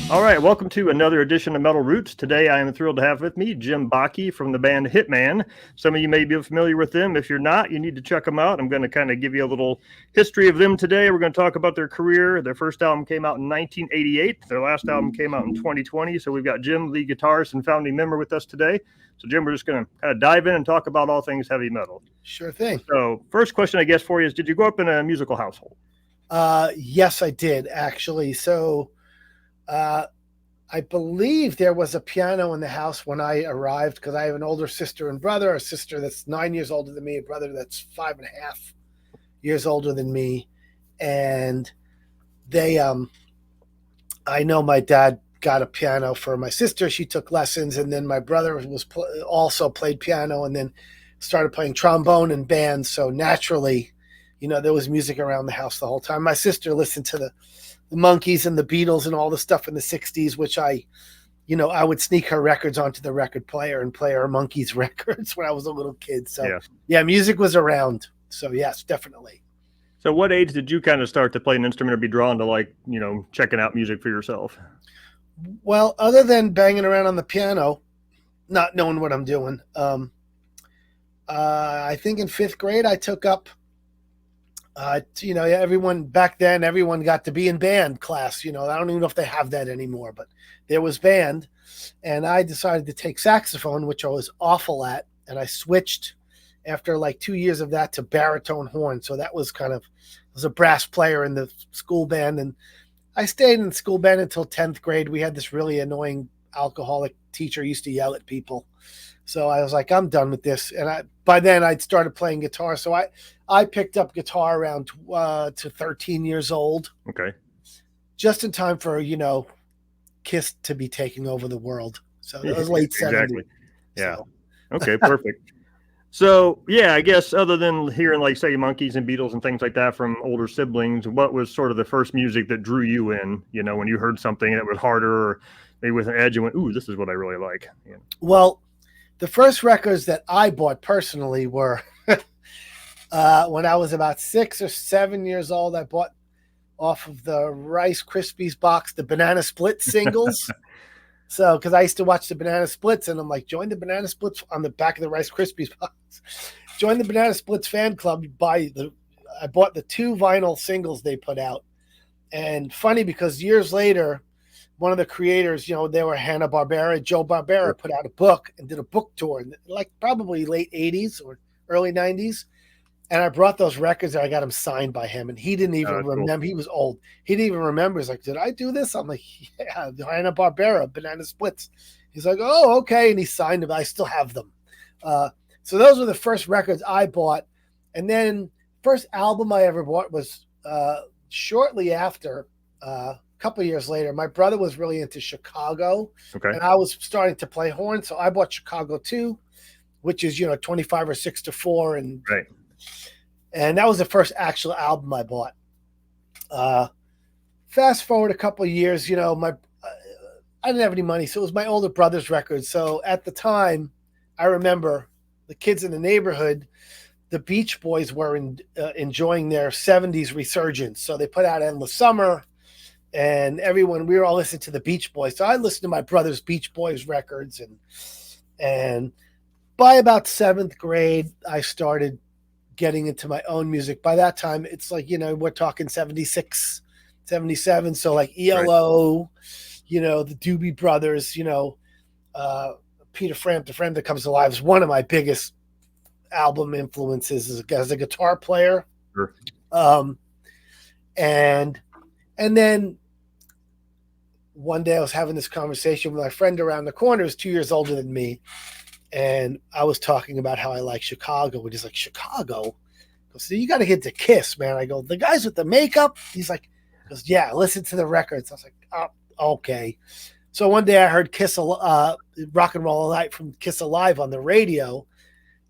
All right, welcome to another edition of Metal Roots. Today I am thrilled to have with me Jim Bacchi from the band Hittman. Some of you may be familiar with them. If you're not, you need to check them out. I'm going to kind of give you a little history of them today. We're going to talk about their career. Their first album came out in 1988. Their last album came out in 2020. So we've got Jim, lead guitarist and founding member, with us today. So Jim, we're just going to kind of dive in and talk about all things heavy metal. Sure thing. So first question, I guess, for you is, did you grow up in a musical household? Yes, I did, actually. So I believe there was a piano in the house when I arrived, because I have an older sister and brother, a sister that's 9 years older than me, a brother that's 5.5 years older than me. And they, I know my dad got a piano for my sister. She took lessons. And then my brother also played piano and then started playing trombone in bands. So naturally, there was music around the house the whole time. My sister listened to the Monkees and the Beatles and all the stuff in the 60s, which I would sneak her records onto the record player and play her Monkees records when I was a little kid. So yeah, music was around. So yes, definitely. So what age did you kind of start to play an instrument or be drawn to checking out music for yourself? Well, other than banging around on the piano, not knowing what I'm doing, I think in 5th grade I took up everyone back then, everyone got to be in band class. I don't even know if they have that anymore, but there was band. And I decided to take saxophone, which I was awful at. And I switched after like 2 years of that to baritone horn. So that was I was a brass player in the school band. And I stayed in the school band until 10th grade. We had this really annoying alcoholic teacher who used to yell at people. So I was like, I'm done with this. And by then I'd started playing guitar. So I picked up guitar around to 13 years old. Okay. Just in time for, Kiss to be taking over the world. So that was late 70s. Exactly. Yeah. So. Okay, perfect. So, yeah, I guess other than hearing, say, Monkees and Beatles and things like that from older siblings, what was sort of the first music that drew you in, when you heard something that was harder or maybe with an edge and went, ooh, this is what I really like? Yeah. Well, the first records that I bought personally were when I was about 6 or 7 years old. I bought off of the Rice Krispies box the Banana Split singles. So, because I used to watch the Banana Splits, and I'm like, join the Banana Splits on the back of the Rice Krispies box. Join the Banana Splits fan club. I bought the 2 vinyl singles they put out. And funny, because years later, one of the creators, they were Hanna-Barbera. Joe Barbera put out a book and did a book tour, probably late 80s or early 90s. And I brought those records and I got them signed by him. And he didn't even remember. Cool. He was old. He didn't even remember. He's like, did I do this? I'm like, yeah, Hanna-Barbera, Banana Splits. He's like, oh, okay. And he signed them. I still have them. So those were the first records I bought. And then first album I ever bought was shortly after, a couple of years later. My brother was really into Chicago. Okay. And I was starting to play horn. So I bought Chicago 2, which is, 25 or 6-4. And right. And that was the first actual album I bought. Fast forward a couple of years, I didn't have any money, so it was my older brother's record. So at the time, I remember the kids in the neighborhood, the Beach Boys were enjoying their 70s resurgence. So they put out Endless Summer, and we were all listening to the Beach Boys. So I listened to my brother's Beach Boys records, and by about 7th grade, I started getting into my own music. By that time, it's like, we're talking 76, 77. So like ELO, right. The Doobie Brothers, Peter Frampton, Friend That Comes Alive is one of my biggest album influences as a guitar player. Sure. And then one day I was having this conversation with my friend around the corner, who's 2 years older than me. And I was talking about how I like Chicago. And he's like, Chicago? I go, so you got to get to Kiss, man. I go, the guys with the makeup? He goes, yeah, listen to the records. I was like, oh, okay. So one day I heard Kiss, Rock and Roll All Night from Kiss Alive on the radio.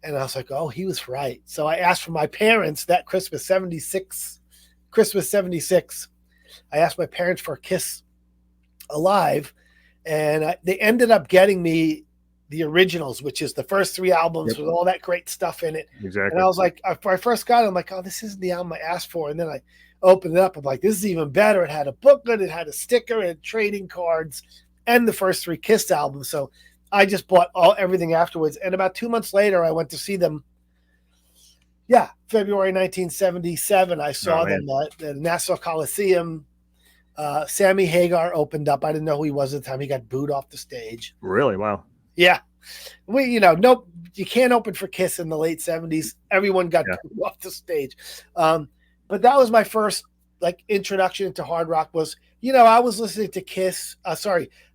And I was like, oh, he was right. So I asked for my parents that Christmas 76. I asked my parents for Kiss Alive. And they ended up getting me the originals, which is the first 3 albums with all that great stuff in it. Exactly. And I was like, after I first got it, I'm like, oh, this isn't the album I asked for. And then I opened it up. I'm like, this is even better. It had a booklet, it had a sticker, it had trading cards, and the first 3 Kiss albums. So I just bought everything afterwards. And about 2 months later, I went to see them. Yeah, February 1977, I saw them at the Nassau Coliseum. Sammy Hagar opened up. I didn't know who he was at the time. He got booed off the stage. Really? Wow. Yeah. Nope, you can't open for Kiss in the late 70s. Everyone got booed off the stage. But that was my first introduction to hard rock was, I was listening to Kiss,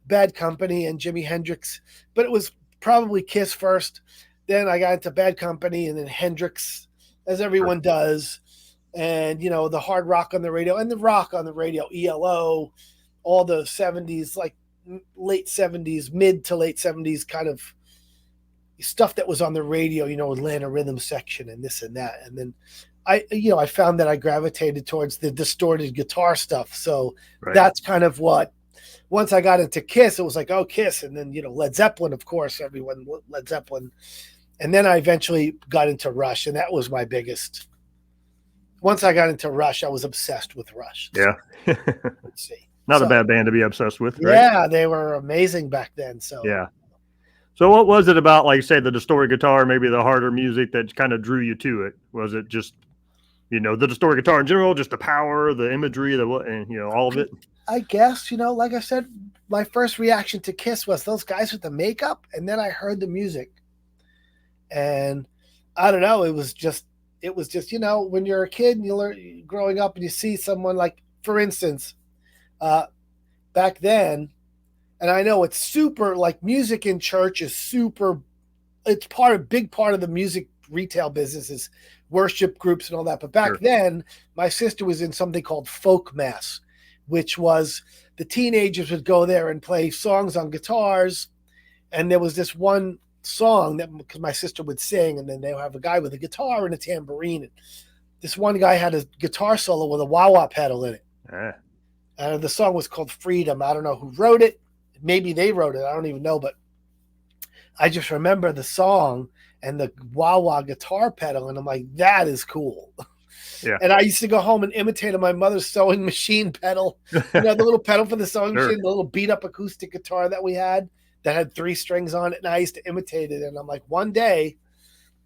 Bad Company and Jimi Hendrix, but it was probably Kiss first. Then I got into Bad Company and then Hendrix, as everyone does. And, the hard rock on the radio and the rock on the radio, ELO, all the 70s, late 70s, mid to late 70s kind of stuff that was on the radio, Atlanta Rhythm Section and this and that. And then I found that I gravitated towards the distorted guitar stuff. So that's kind of what, once I got into Kiss, it was like, oh, Kiss. And then, Led Zeppelin, of course, Led Zeppelin. And then I eventually got into Rush, and that was my biggest. Once I got into Rush, I was obsessed with Rush. Yeah. Let's see. Not a bad band to be obsessed with, right? Yeah, they were amazing back then. So yeah. So what was it about, like, say, the distorted guitar, maybe the harder music that kind of drew you to it? Was it just, the distorted guitar in general, just the power, the imagery, all of it? I guess, like I said, my first reaction to Kiss was those guys with the makeup, and then I heard the music. And I don't know, it was just, when you're a kid and you learn growing up and you see someone like, for instance, back then, and I know it's super, music in church is super, it's big part of the music retail business is worship groups and all that. But back then, my sister was in something called folk mass, which was the teenagers would go there and play songs on guitars. And there was this one song that, because my sister would sing, and then they would have a guy with a guitar and a tambourine. And this one guy had a guitar solo with a wah-wah pedal in it. The song was called Freedom. I don't know who wrote it. Maybe they wrote it. I don't even know. But I just remember the song and the wah-wah guitar pedal. And I'm like, that is cool. Yeah. And I used to go home and imitate my mother's sewing machine pedal. The little pedal for the sewing machine, the little beat-up acoustic guitar that we had that had 3 strings on it. And I used to imitate it. And I'm like, one day,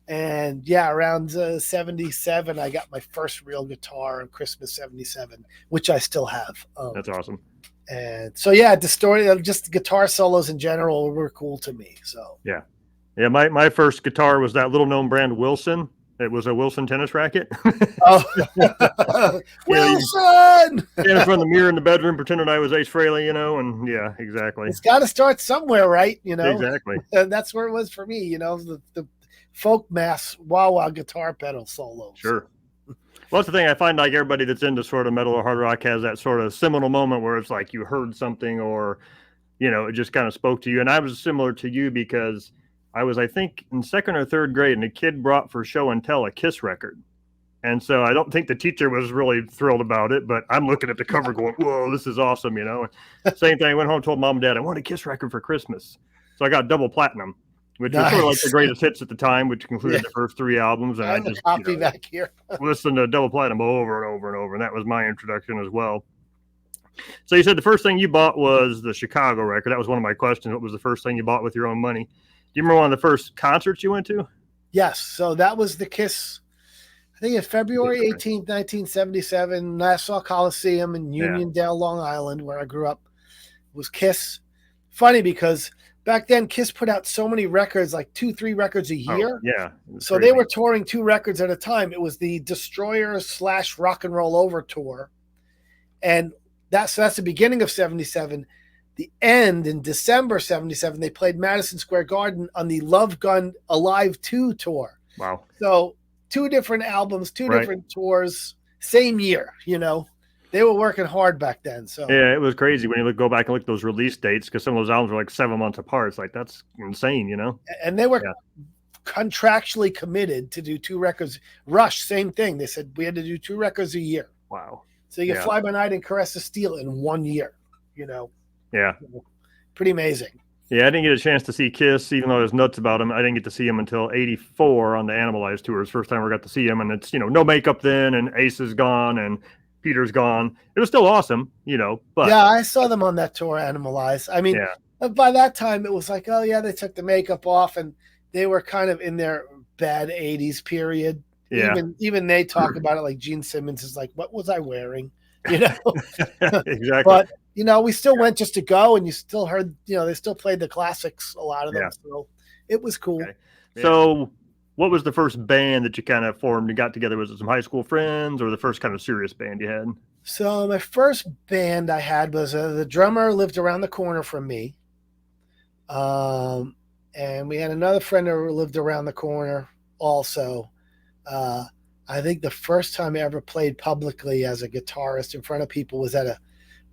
and around 77, I got my first real guitar on Christmas 77, which I still have. That's awesome. And so, distorted, just guitar solos in general were cool to me. So yeah. My first guitar was that little known brand Wilson. It was a Wilson tennis racket. Oh, Wilson! In front of the mirror in the bedroom, pretending I was Ace Frehley, and yeah, exactly. It's got to start somewhere, right? Exactly. And that's where it was for me. The folk mass wah-wah guitar pedal solos. Sure. Well, that's the thing. I find like everybody that's into sort of metal or hard rock has that sort of seminal moment where it's like you heard something or, it just kind of spoke to you. And I was similar to you because I was, I think, in 2nd or 3rd grade, and a kid brought for show and tell a Kiss record. And so I don't think the teacher was really thrilled about it, but I'm looking at the cover going, whoa, this is awesome, Same thing. I went home and told Mom and Dad, I want a Kiss record for Christmas. So I got double platinum, which was sort of like the greatest hits at the time, which included the first 3 albums. And I just copy back here. listened to double platinum over and over and over. And that was my introduction as well. So you said the first thing you bought was the Chicago record. That was one of my questions. What was the first thing you bought with your own money? Do you remember one of the first concerts you went to? Yes. So that was the Kiss, I think it's February 18th, 1977, Nassau Coliseum in Uniondale, Long Island, where I grew up. It was Kiss. Funny because back then Kiss put out so many records, like 2-3 records a year. So they were touring 2 records at a time. It was the Destroyer / Rock and Roll Over tour. And that's the beginning of 77. The end in December 77, they played Madison Square Garden on the Love Gun Alive 2 tour. Wow. So 2 different albums, 2 different tours, same year, They were working hard back then. So yeah, it was crazy when you go back and look at those release dates because some of those albums were like 7 months apart. It's like, that's insane, And they were contractually committed to do 2 records. Rush, same thing. They said we had to do 2 records a year. Wow. So you Fly By Night and Caress of Steel in 1 year, Yeah. Pretty amazing. Yeah, I didn't get a chance to see Kiss, even though I was nuts about him. I didn't get to see him until '84 on the Animalize tours. First time I got to see him, and it's no makeup then, and Ace is gone, and Peter's gone. It was still awesome, but Yeah, I saw them on that tour, Animalize. I mean, yeah, by that time it was like, oh yeah, they took the makeup off and they were kind of in their bad '80s period. yeah, Even they talk about it, like Gene Simmons is like, what was I wearing? You know. exactly. But we still went just to go, and you still heard, they still played the classics, a lot of them. Yeah. So it was cool. Okay. So, what was the first band that you kind of formed and got together? Was it some high school friends, or the first kind of serious band you had? So my first band I had was the drummer lived around the corner from me, and we had another friend who lived around the corner also. I think the first time I ever played publicly as a guitarist in front of people was at a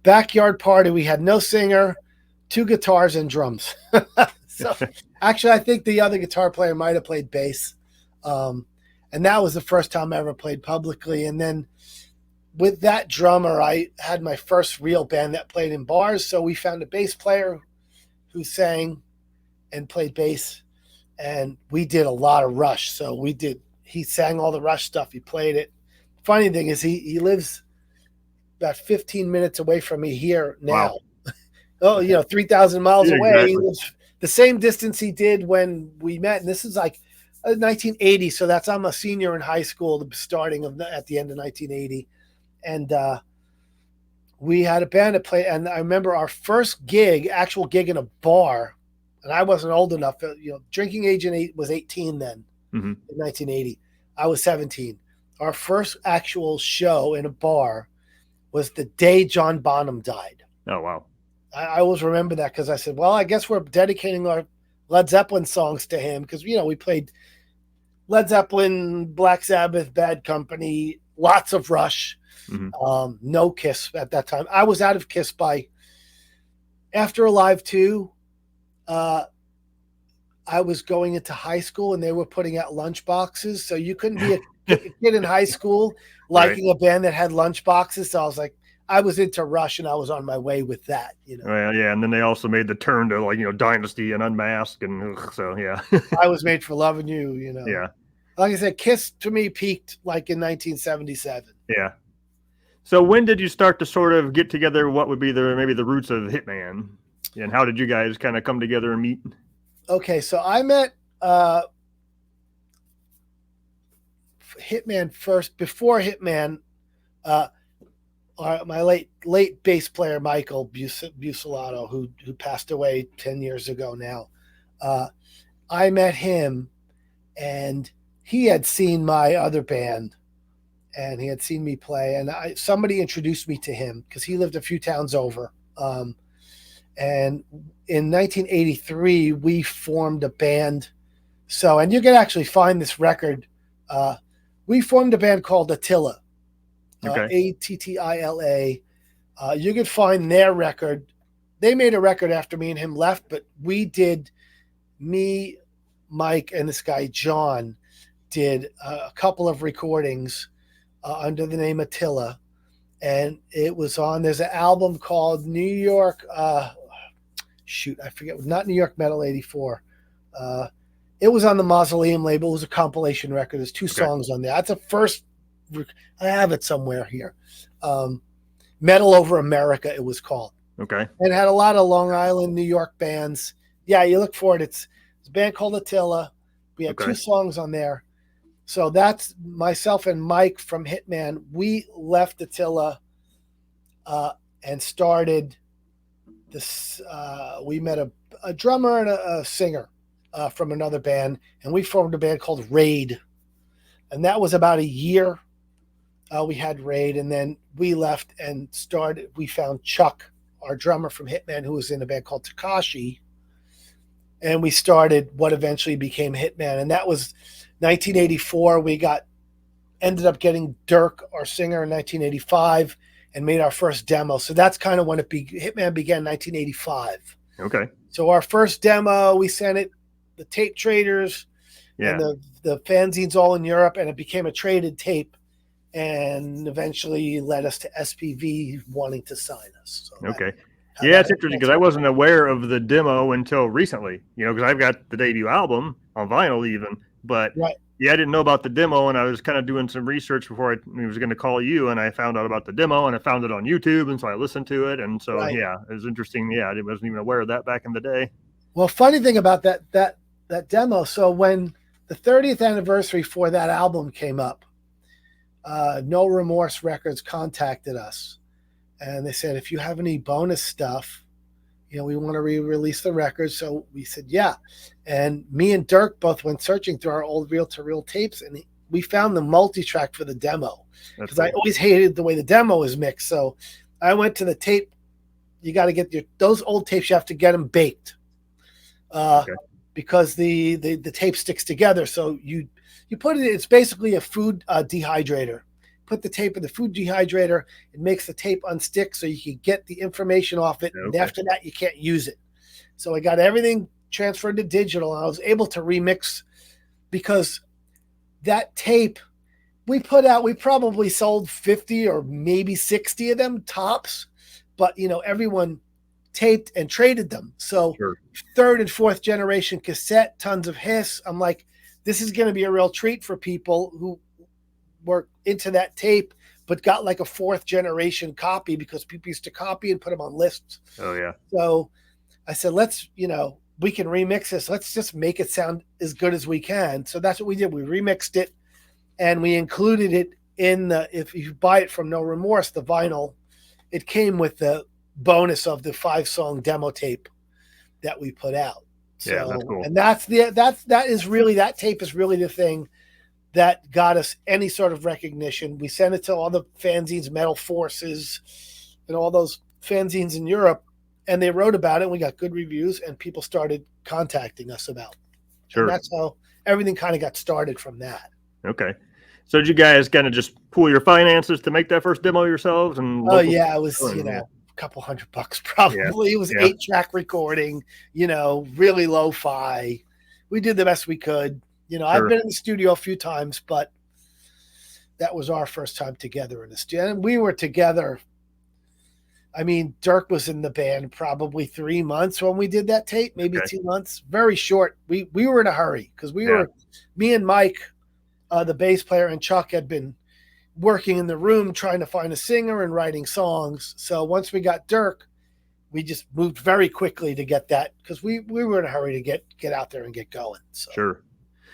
backyard party. We had no singer, 2 guitars and drums. So actually, I think the other guitar player might have played bass. And that was the first time I ever played publicly. And then with that drummer, I had my first real band that played in bars. So we found a bass player who sang and played bass. And we did a lot of Rush. So he sang all the Rush stuff. He played it. Funny thing is he lives about 15 minutes away from me here now. Wow. 3,000 miles away. Exactly. He lives the same distance he did when we met. And this is like 1980. So I'm a senior in high school, starting at the end of 1980. And we had a band to play. And I remember our first actual gig in a bar. And I wasn't old enough. Drinking age was 18 then, in 1980. I was 17. Our first actual show in a bar was the day John Bonham died. Oh, wow. I always remember that because I said, well, I guess we're dedicating our Led Zeppelin songs to him because, we played Led Zeppelin, Black Sabbath, Bad Company, lots of Rush, no Kiss at that time. I was out of Kiss after Alive 2. I was going into high school and they were putting out lunch boxes. So you couldn't be a kid in high school liking a band that had lunch boxes. So I was like, I was into Rush and I was on my way with that, Well, yeah, and then they also made the turn to Dynasty and Unmasked, and so yeah. I Was Made for Loving You, Yeah. Like I said, Kiss to me peaked like in 1977. Yeah. So when did you start to sort of get together? What would be maybe the roots of Hittman, and how did you guys kind of come together and meet? Okay, so I met Hittman first. Before Hittman, my late bass player Michael Bucelato, who passed away 10 years ago now. I met him, and he had seen my other band, and he had seen me play, and somebody introduced me to him because he lived a few towns over. And in 1983, we formed a band. So, and you can actually find this record. We formed a band called Attila. Attila. You could find their record. They made a record after me and him left, but me, Mike, and this guy John did a couple of recordings under the name Attila, and it was there's an album called New York. I forget. Not New York Metal '84. It was on the Mausoleum label. It was a compilation record. There's 2 songs on there. That's the first. I have it somewhere here. Metal Over America, it was called. Okay. And it had a lot of Long Island, New York bands. Yeah, you look for it. It's a band called Attila. We had 2 songs on there. So that's myself and Mike from Hittman. We left Attila and started this. We met a drummer and a singer from another band, and we formed a band called Raid. And that was about a year. We had Raid, and then we left and started. We found Chuck, our drummer from Hittman, who was in a band called Takashi, and we started what eventually became Hittman. And that was 1984. We ended up getting Dirk, our singer, in 1985, and made our first demo. So that's kind of when Hittman began in 1985. Okay. So our first demo, we sent it the tape traders and the fanzines all in Europe, and it became a traded tape, and eventually led us to SPV wanting to sign us. So okay. how Yeah, that it's interesting because I wasn't aware of the demo until recently, because I've got the debut album on vinyl even, but right. yeah, I didn't know about the demo, and I was kind of doing some research before I was going to call you, and I found out about the demo, and I found it on YouTube, and so I listened to it, and so Right. yeah, it was interesting. Yeah, I wasn't even aware of that back in the day. Well, funny thing about that demo. So when the 30th anniversary for that album came up, No Remorse Records contacted us, and they said, if you have any bonus stuff, we want to re-release the record. So we said, yeah. And me and Dirk both went searching through our old reel-to-reel tapes, and we found the multi-track for the demo, because cool. I always hated the way the demo is mixed. So I went to the tape. You got to get those old tapes. You have to get them baked, because the tape sticks together. So you put it. It's basically a food dehydrator. Put the tape in the food dehydrator. It makes the tape unstick so you can get the information off it. Okay. And after that, you can't use it. So I got everything transferred to digital. And I was able to remix, because that tape we put out, we probably sold 50 or maybe 60 of them tops. But, everyone taped and traded them. So sure. Third and fourth generation cassette, tons of hiss. I'm like, this is going to be a real treat for people who were into that tape, but got like a fourth generation copy, because people used to copy and put them on lists. Oh yeah. So I said, let's, we can remix this. Let's just make it sound as good as we can. So that's what we did. We remixed it, and we included it in if you buy it from No Remorse, the vinyl, it came with the bonus of the 5-song demo tape that we put out. So, yeah, that's cool. And that tape is really the thing that got us any sort of recognition. We sent it to all the fanzines, Metal Forces, and all those fanzines in Europe, and they wrote about it. And we got good reviews, and people started contacting us about it. Sure. And that's how everything kind of got started from that. Okay. So did you guys kind of just pool your finances to make that first demo yourselves? And it was, a couple $100 probably. Yeah. It was 8-track recording, really lo-fi. We did the best we could. Sure. I've been in the studio a few times, but that was our first time together in the studio. And we were together. I mean, Dirk was in the band probably 3 months when we did that tape, maybe 2 months. Very short. We were in a hurry, because me and Mike, the bass player, and Chuck had been working in the room trying to find a singer and writing songs. So once we got Dirk, we just moved very quickly to get that, because we were in a hurry to get out there and get going. So. Sure.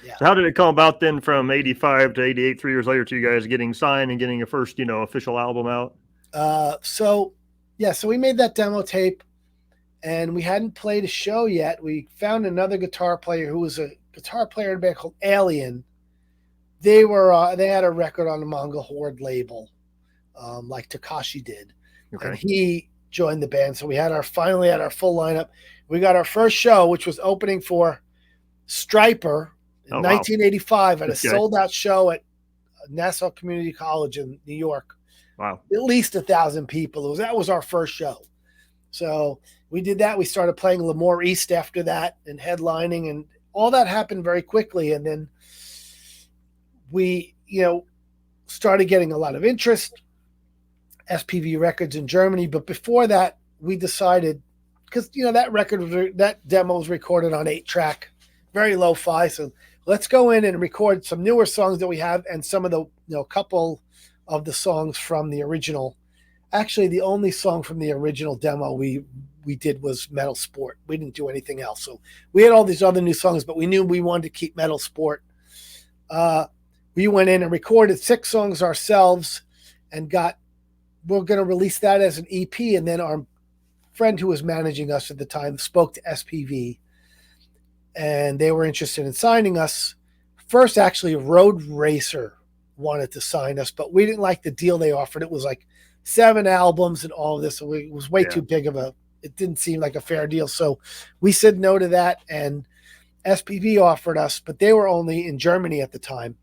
Yeah. So how did it come about then from 85 to 88, 3 years later, to you guys getting signed and getting a first, official album out? So we made that demo tape, and we hadn't played a show yet. We found another guitar player who was a guitar player in a band called Alien. They had a record on the Mongol Horde label, like Takashi did. Okay. And he joined the band. So we finally had our full lineup. We got our first show, which was opening for Stryper. In 1985, at a sold-out show at Nassau Community College in New York. Wow. At least 1,000 people. That was our first show. So we did that. We started playing Lemoore East after that and headlining, and all that happened very quickly. And then we, started getting a lot of interest, SPV Records in Germany. But before that, we decided, because, that demo was recorded on 8-track, very lo-fi. So let's go in and record some newer songs that we have, and some of the, couple of the songs from the original. Actually, the only song from the original demo we did was Metal Sport. We didn't do anything else. So we had all these other new songs, but we knew we wanted to keep Metal Sport. We went in and recorded 6 songs ourselves, and we're going to release that as an EP. And then our friend who was managing us at the time spoke to SPV, and they were interested in signing us. First, actually, Road Racer wanted to sign us, but we didn't like the deal they offered. It was like 7 albums and all of this. So it was way too big it didn't seem like a fair deal. So we said no to that, and SPV offered us, but they were only in Germany at the time.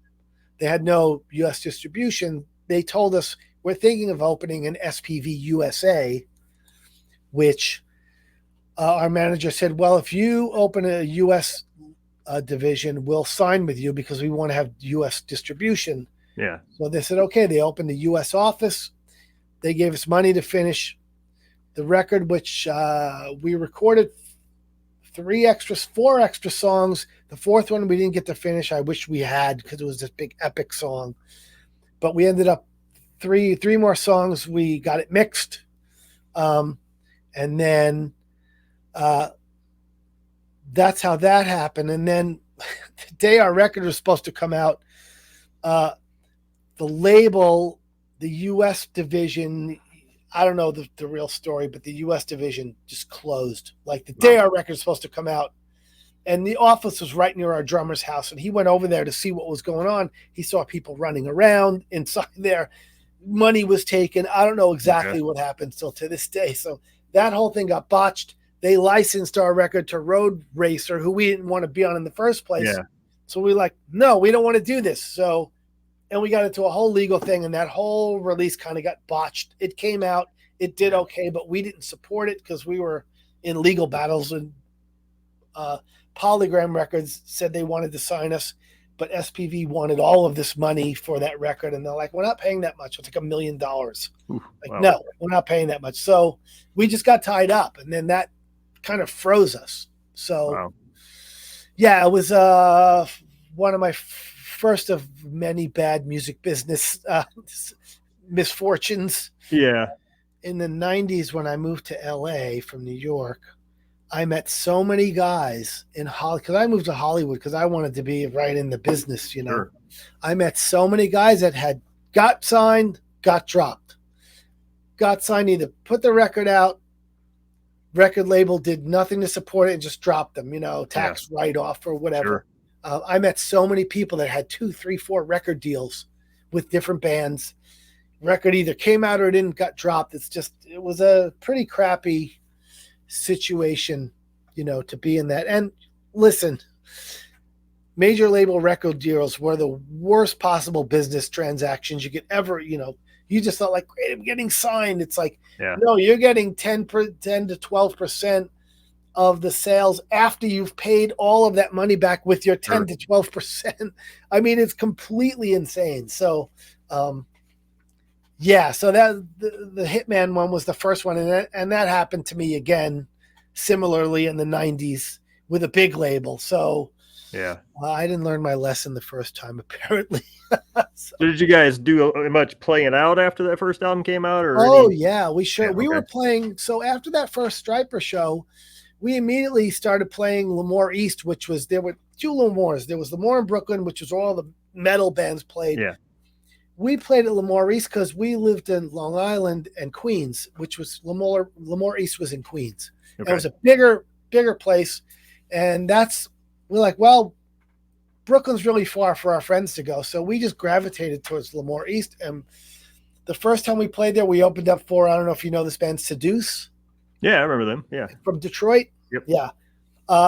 They had no U.S. distribution. They told us, we're thinking of opening an SPV USA, which our manager said, well, if you open a U.S. Division, we'll sign with you, because we want to have U.S. distribution. Yeah. So they said, okay. They opened the U.S. office. They gave us money to finish the record, which we recorded four extra songs. The fourth one we didn't get to finish. I wish we had, because it was this big epic song. But we ended up three more songs. We got it mixed, and then that's how that happened. And then the day our record was supposed to come out, the label, the U.S. division, I don't know the real story, but the U.S. division just closed. Like the day our record was supposed to come out, and the office was right near our drummer's house, and he went over there to see what was going on. He saw people running around inside there. Money was taken. I don't know exactly what happened still to this day. So that whole thing got botched. They licensed our record to Road Racer, who we didn't want to be on in the first place. Yeah. So we were like, no, we don't want to do this. So, and we got into a whole legal thing, and that whole release kind of got botched. It came out, it did okay, but we didn't support it because we were in legal battles, and Polygram Records said they wanted to sign us, but SPV wanted all of this money for that record, and they're like, we're not paying that much. It's like $1 million. No, we're not paying that much. So we just got tied up, and then that kind of froze us. So yeah, it was one of my first of many bad music business misfortunes. Yeah. In the 90s, when I moved to LA from New York, I met so many guys in Hollywood, because I moved to Hollywood because I wanted to be right in the business, you know. Sure. I met so many guys that had got signed, got dropped. Got signed, either put the record out, record label did nothing to support it and just dropped them, you know, tax write-off or whatever. Sure. I met so many people that had 2, 3, 4 record deals with different bands. Record either came out or didn't, got dropped. It was a pretty crappy situation, you know, to be in that. And listen, major label record deals were the worst possible business transactions you could ever, you know. You just thought, like, great, I'm getting signed. It's like, no, you're getting 10 to 12% of the sales after you've paid all of that money back with your 10 to 12%. I mean, it's completely insane. So, yeah, so that the Hittman one was the first one, and that happened to me again, similarly in the 90s with a big label. So yeah, I didn't learn my lesson the first time, apparently. So did you guys do much playing out after that first album came out? Or yeah, we sure we were playing. So after that first Striper show, we immediately started playing Lemoore East, which was, there were 2 Lemoores. There was Lemoore in Brooklyn, which was where all the metal bands played. Yeah. We played at Lemoore East because we lived in Long Island and Queens, which was Lemoore East was in Queens. Okay. It was a bigger place. And we're like, well, Brooklyn's really far for our friends to go. So we just gravitated towards Lemoore East. And the first time we played there, we opened up for, I don't know if you know this band, Seduce. Yeah, I remember them. Yeah. From Detroit. Yep. Yeah.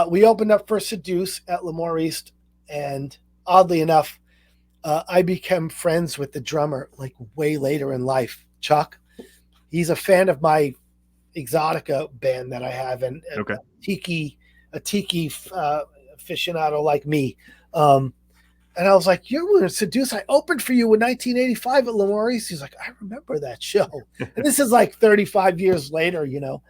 We opened up for Seduce at Lemoore East. And oddly enough, I became friends with the drummer like way later in life, Chuck. He's a fan of my Exotica band that I have, and a tiki aficionado like me. And I was like, "You're going to Seduce? I opened for you in 1985 at Lemoore East." He's like, "I remember that show." And this is like 35 years later, you know.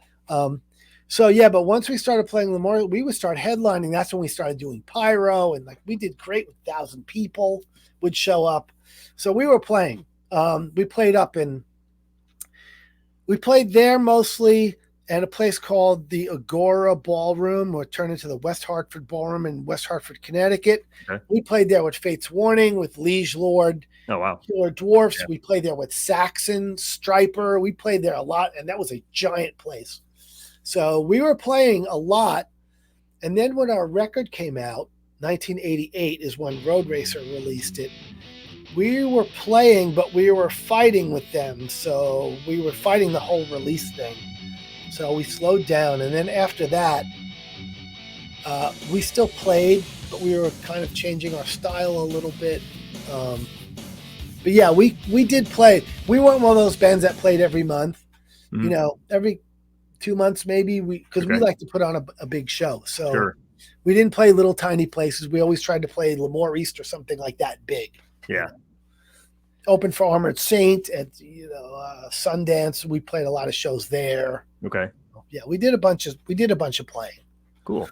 So yeah, but once we started playing Lemoore, we would start headlining. That's when we started doing pyro, and like we did great with 1,000 people would show up. So we were playing. We played there mostly, and a place called the Agora Ballroom, or turned into the West Hartford Ballroom in West Hartford, Connecticut. Okay. We played there with Fate's Warning, with Liege Lord, Killer Dwarfs. Yeah. We played there with Saxon, Striper. We played there a lot, and that was a giant place. So we were playing a lot. And then when our record came out, 1988 is when Road Racer released it. We were playing, but we were fighting with them. So we were fighting the whole release thing. So we slowed down. And then after that, we still played, but we were kind of changing our style a little bit. But yeah, we did play. We weren't one of those bands that played every month. Mm-hmm. You know, every 2 months maybe, because we like to put on a big show. So we didn't play little tiny places. We always tried to play Lemoore East or something like that big. Yeah. opened for Armored Saint at Sundance. We played a lot of shows there. Okay. Yeah, we did a bunch of playing. Cool.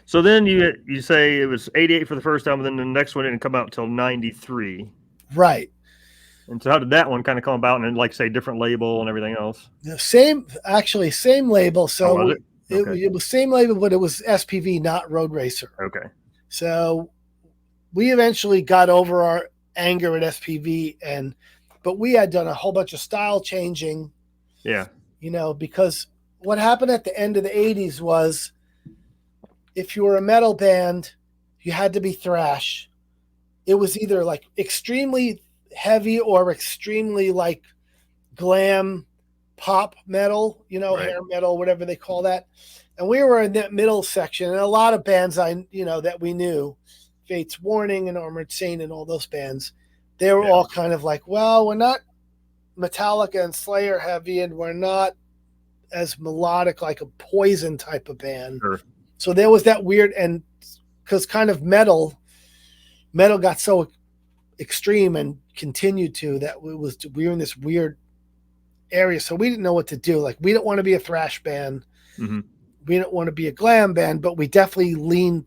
So then you say it was 88 for the first album, then the next one didn't come out until 93. Right. And so how did that one kind of come about, and like say different label and everything else? Same label. So was it? Okay. It was same label, but it was SPV, not Road Racer. Okay. So we eventually got over our anger at SPV, but we had done a whole bunch of style changing. Yeah. Because what happened at the end of the 80s was, if you were a metal band, you had to be thrash. It was either like extremely heavy or extremely like glam pop metal, Right. hair metal, whatever they call that. And we were in that middle section. And a lot of bands that we knew, Fates Warning and Armored Saint and all those bands, they were all kind of like, well, we're not Metallica and Slayer heavy, and we're not as melodic like a Poison type of band. Sure. So there was that weird, and because kind of metal got so extreme and continued to, that we were in this weird area. So we didn't know what to do. Like, we don't want to be a thrash band. Mm-hmm. We don't want to be a glam band, but we definitely leaned,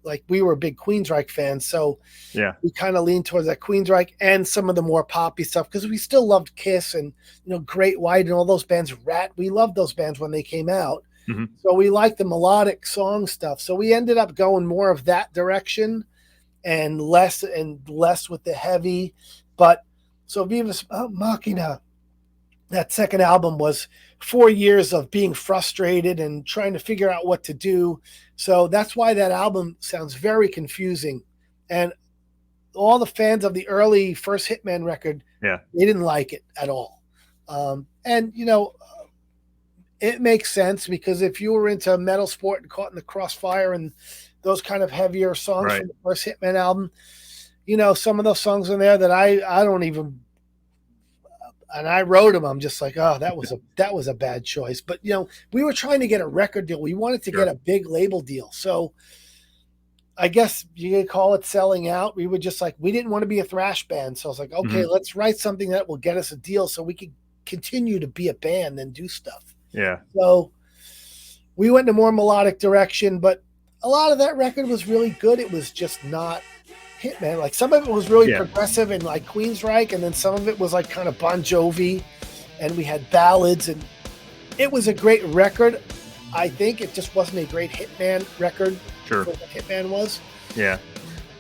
like, we were big Queensryche fans. So yeah, we kind of leaned towards that Queensryche and some of the more poppy stuff, because we still loved Kiss and, Great White and all those bands. Rat, we loved those bands when they came out. Mm-hmm. So we liked the melodic song stuff. So we ended up going more of that direction and less with the heavy. But so Viva Machina, that second album, was 4 years of being frustrated and trying to figure out what to do. So that's why that album sounds very confusing. And all the fans of the early first Hittman record, they didn't like it at all. It makes sense, because if you were into metal sport and caught in the crossfire and those kind of heavier songs from the first Hittman album, some of those songs in there that I don't even, and I wrote them, I'm just like, oh, that was a bad choice. But we were trying to get a record deal. We wanted to get a big label deal. So I guess you could call it selling out. We were just like, we didn't want to be a thrash band. So I was like, okay, let's write something that will get us a deal so we could continue to be a band and do stuff. Yeah. So we went in a more melodic direction, but a lot of that record was really good. It was just not Hittman. Like, some of it was really progressive and like Queensryche, and then some of it was like kind of Bon Jovi, and we had ballads, and it was a great record. I think it just wasn't a great Hittman record. Sure. For what Hittman was. Yeah.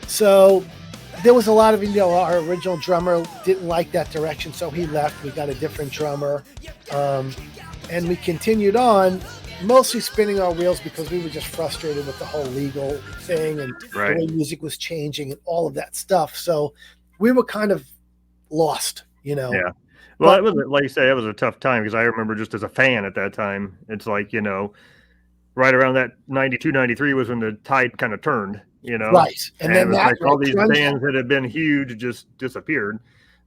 So there was a lot of, our original drummer didn't like that direction, so he left. We got a different drummer. And we continued on, mostly spinning our wheels because we were just frustrated with the whole legal thing and the way music was changing and all of that stuff. So we were kind of lost, Yeah. Well, it was, like you say, it was a tough time, because I remember just as a fan at that time, it's like, right around that 92, 93 was when the tide kind of turned, Right. And then that, like all these bands that had been huge just disappeared.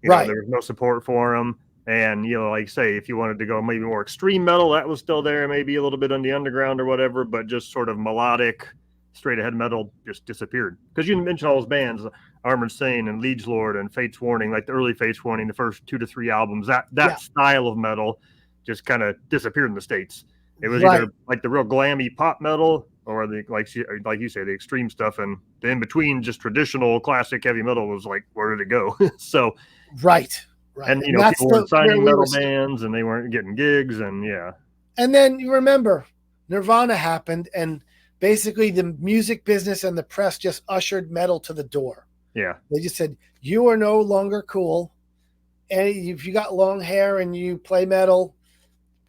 There was no support for them. And, like say, if you wanted to go maybe more extreme metal, that was still there, maybe a little bit on the underground or whatever, but just sort of melodic, straight ahead metal just disappeared. Because you mentioned all those bands, Armored Saint and Liege Lord and Fates Warning, like the early Fates Warning, the first 2 to 3 albums, that style of metal just kind of disappeared in the States. It was either like the real glammy pop metal, or the like you say, the extreme stuff, and the in between, just traditional classic heavy metal was like, where did it go? So right. And people weren't signing metal bands, and they weren't getting gigs, and And then you remember Nirvana happened, and basically the music business and the press just ushered metal to the door. Yeah. They just said, you are no longer cool. And if you got long hair and you play metal,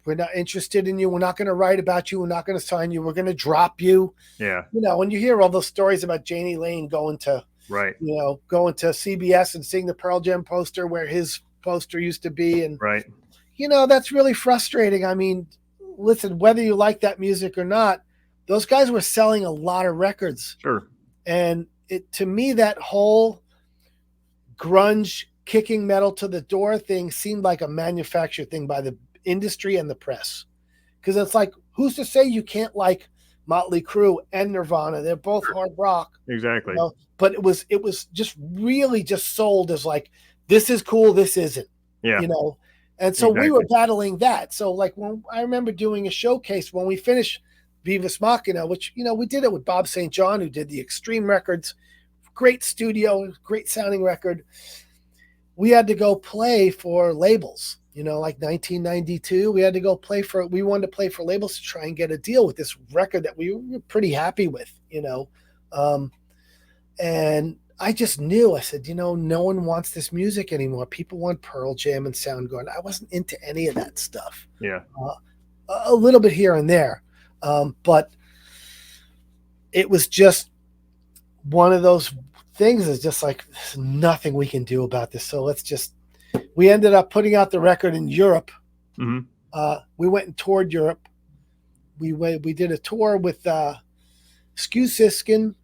we're not interested in you. We're not going to write about you. We're not going to sign you. We're going to drop you. Yeah. When you hear all those stories about Janie Lane going to CBS and seeing the Pearl Jam poster where his poster used to be, and that's really frustrating. I mean, listen, whether you like that music or not, those guys were selling a lot of records. Sure. And to me, that whole grunge kicking metal to the door thing seemed like a manufactured thing by the industry and the press, because it's like, who's to say you can't like Motley Crue and Nirvana? They're both hard rock. Exactly. But it was just really just sold as like this is cool, this isn't, Yeah, and so we were exactly. battling that. So like when I remember doing a showcase when we finished Viva Machina, which we did it with Bob St. John, who did the Extreme Records, great studio, great sounding record. We had to go play for labels, like 1992. We had to go we wanted to play for labels to try and get a deal with this record that we were pretty happy with, and I just knew, I said, no one wants this music anymore. People want Pearl Jam and Soundgarden. I wasn't into any of that stuff. Yeah. A little bit here and there. But it was just one of those things is just like, there's nothing we can do about this. So we ended up putting out the record in Europe. Mm-hmm. We went and toured Europe. We did a tour with Skew Siskin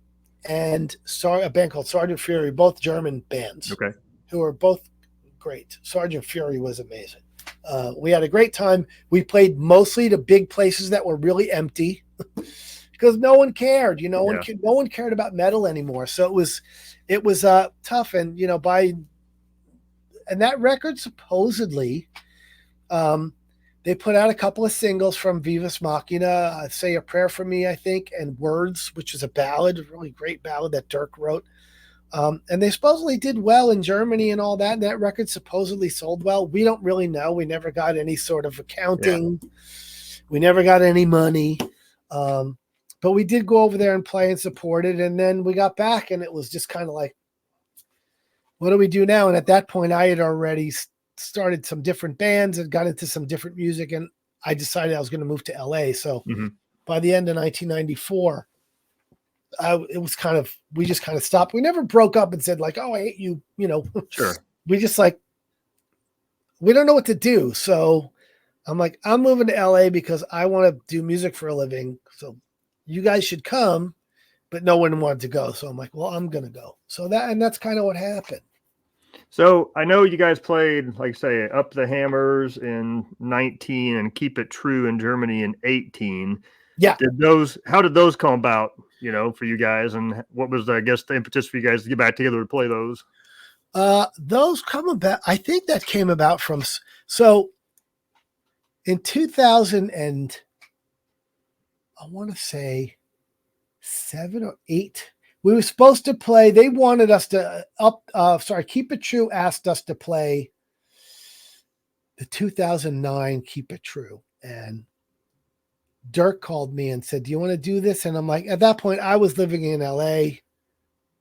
and a band called Sergeant Fury, both German bands. Okay. Who are both great. Sergeant Fury was amazing. We had a great time. We played mostly to big places that were really empty because no one cared. No one cared about metal anymore. So it was tough. And and that record supposedly, they put out a couple of singles from Viva Machina, Say a Prayer for Me, I think, and Words, which is a ballad, a really great ballad that Dirk wrote. And they supposedly did well in Germany and all that. And that record supposedly sold well. We don't really know. We never got any sort of accounting. Yeah. We never got any money. But we did go over there and play and support it. And then we got back and it was just kind of like, what do we do now? And at that point, I had already started some different bands and got into some different music. And I decided I was going to move to LA. So by the end of 1994, we just kind of stopped. We never broke up and said like, oh, I hate you, Sure. We just like, we don't know what to do. So I'm like, I'm moving to LA because I want to do music for a living. So you guys should come, but no one wanted to go. So I'm like, well, I'm going to go. So that's kind of what happened. So I know you guys played, like say, Up the Hammers in 19 and Keep It True in Germany in 18. Yeah. How did those come about, for you guys? And what was, I guess, the impetus for you guys to get back together to play those? Those come about, I think that came about from, so in 2000 and I want to say 7 or 8, we were supposed to play. They wanted us to Keep It True asked us to play the 2009 Keep It True. And Dirk called me and said, do you want to do this? And I'm like, at that point I was living in LA.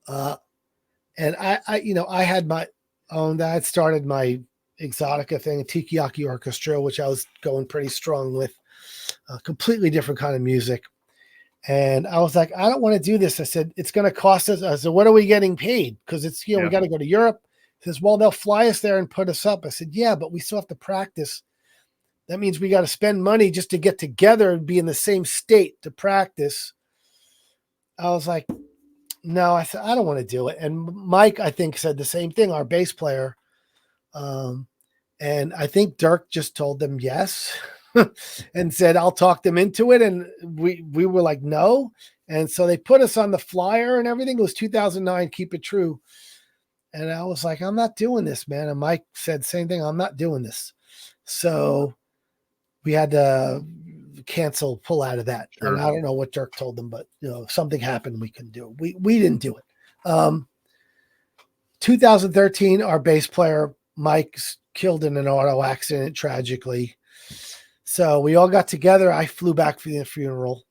And I had my own, I had started my Exotica thing, Tikiyaki Orchestra, which I was going pretty strong with, a completely different kind of music. And I was like, I don't want to do this. I said, it's going to cost us. I said, what are we getting paid? Because it's, we got to go to Europe. He says, well, they'll fly us there and put us up. I said, yeah, but we still have to practice. That means we got to spend money just to get together and be in the same state to practice. I was like, no, I said, I don't want to do it. And Mike, I think, said the same thing, our bass player. And I think Dirk just told them yes. And said, I'll talk them into it. And we were like, no. And so they put us on the flyer and everything. It was 2009, Keep It True. And I was like, I'm not doing this, man. And Mike said, same thing. I'm not doing this. So we had to pull out of that. Sure. And I don't know what Dirk told them, but if something happened, we couldn't do it. We didn't do it. 2013, our bass player, Mike's killed in an auto accident, tragically. So we all got together. I flew back for the funeral,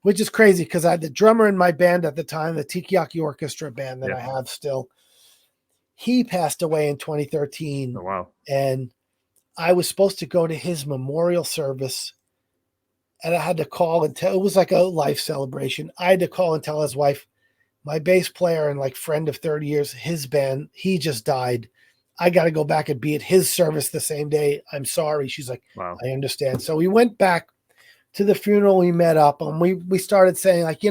which is crazy because I had the drummer in my band at the time, the Tikiyaki Orchestra band that I have still. He passed away in 2013. Oh, wow. And I was supposed to go to his memorial service, and I had to call and tell, it was like a life celebration. I had to call and tell his wife, my bass player and like friend of 30 years, his band, he just died. I got to go back and be at his service the same day. I'm sorry. She's like, wow. I understand. So we went back to the funeral. We met up and we started saying like,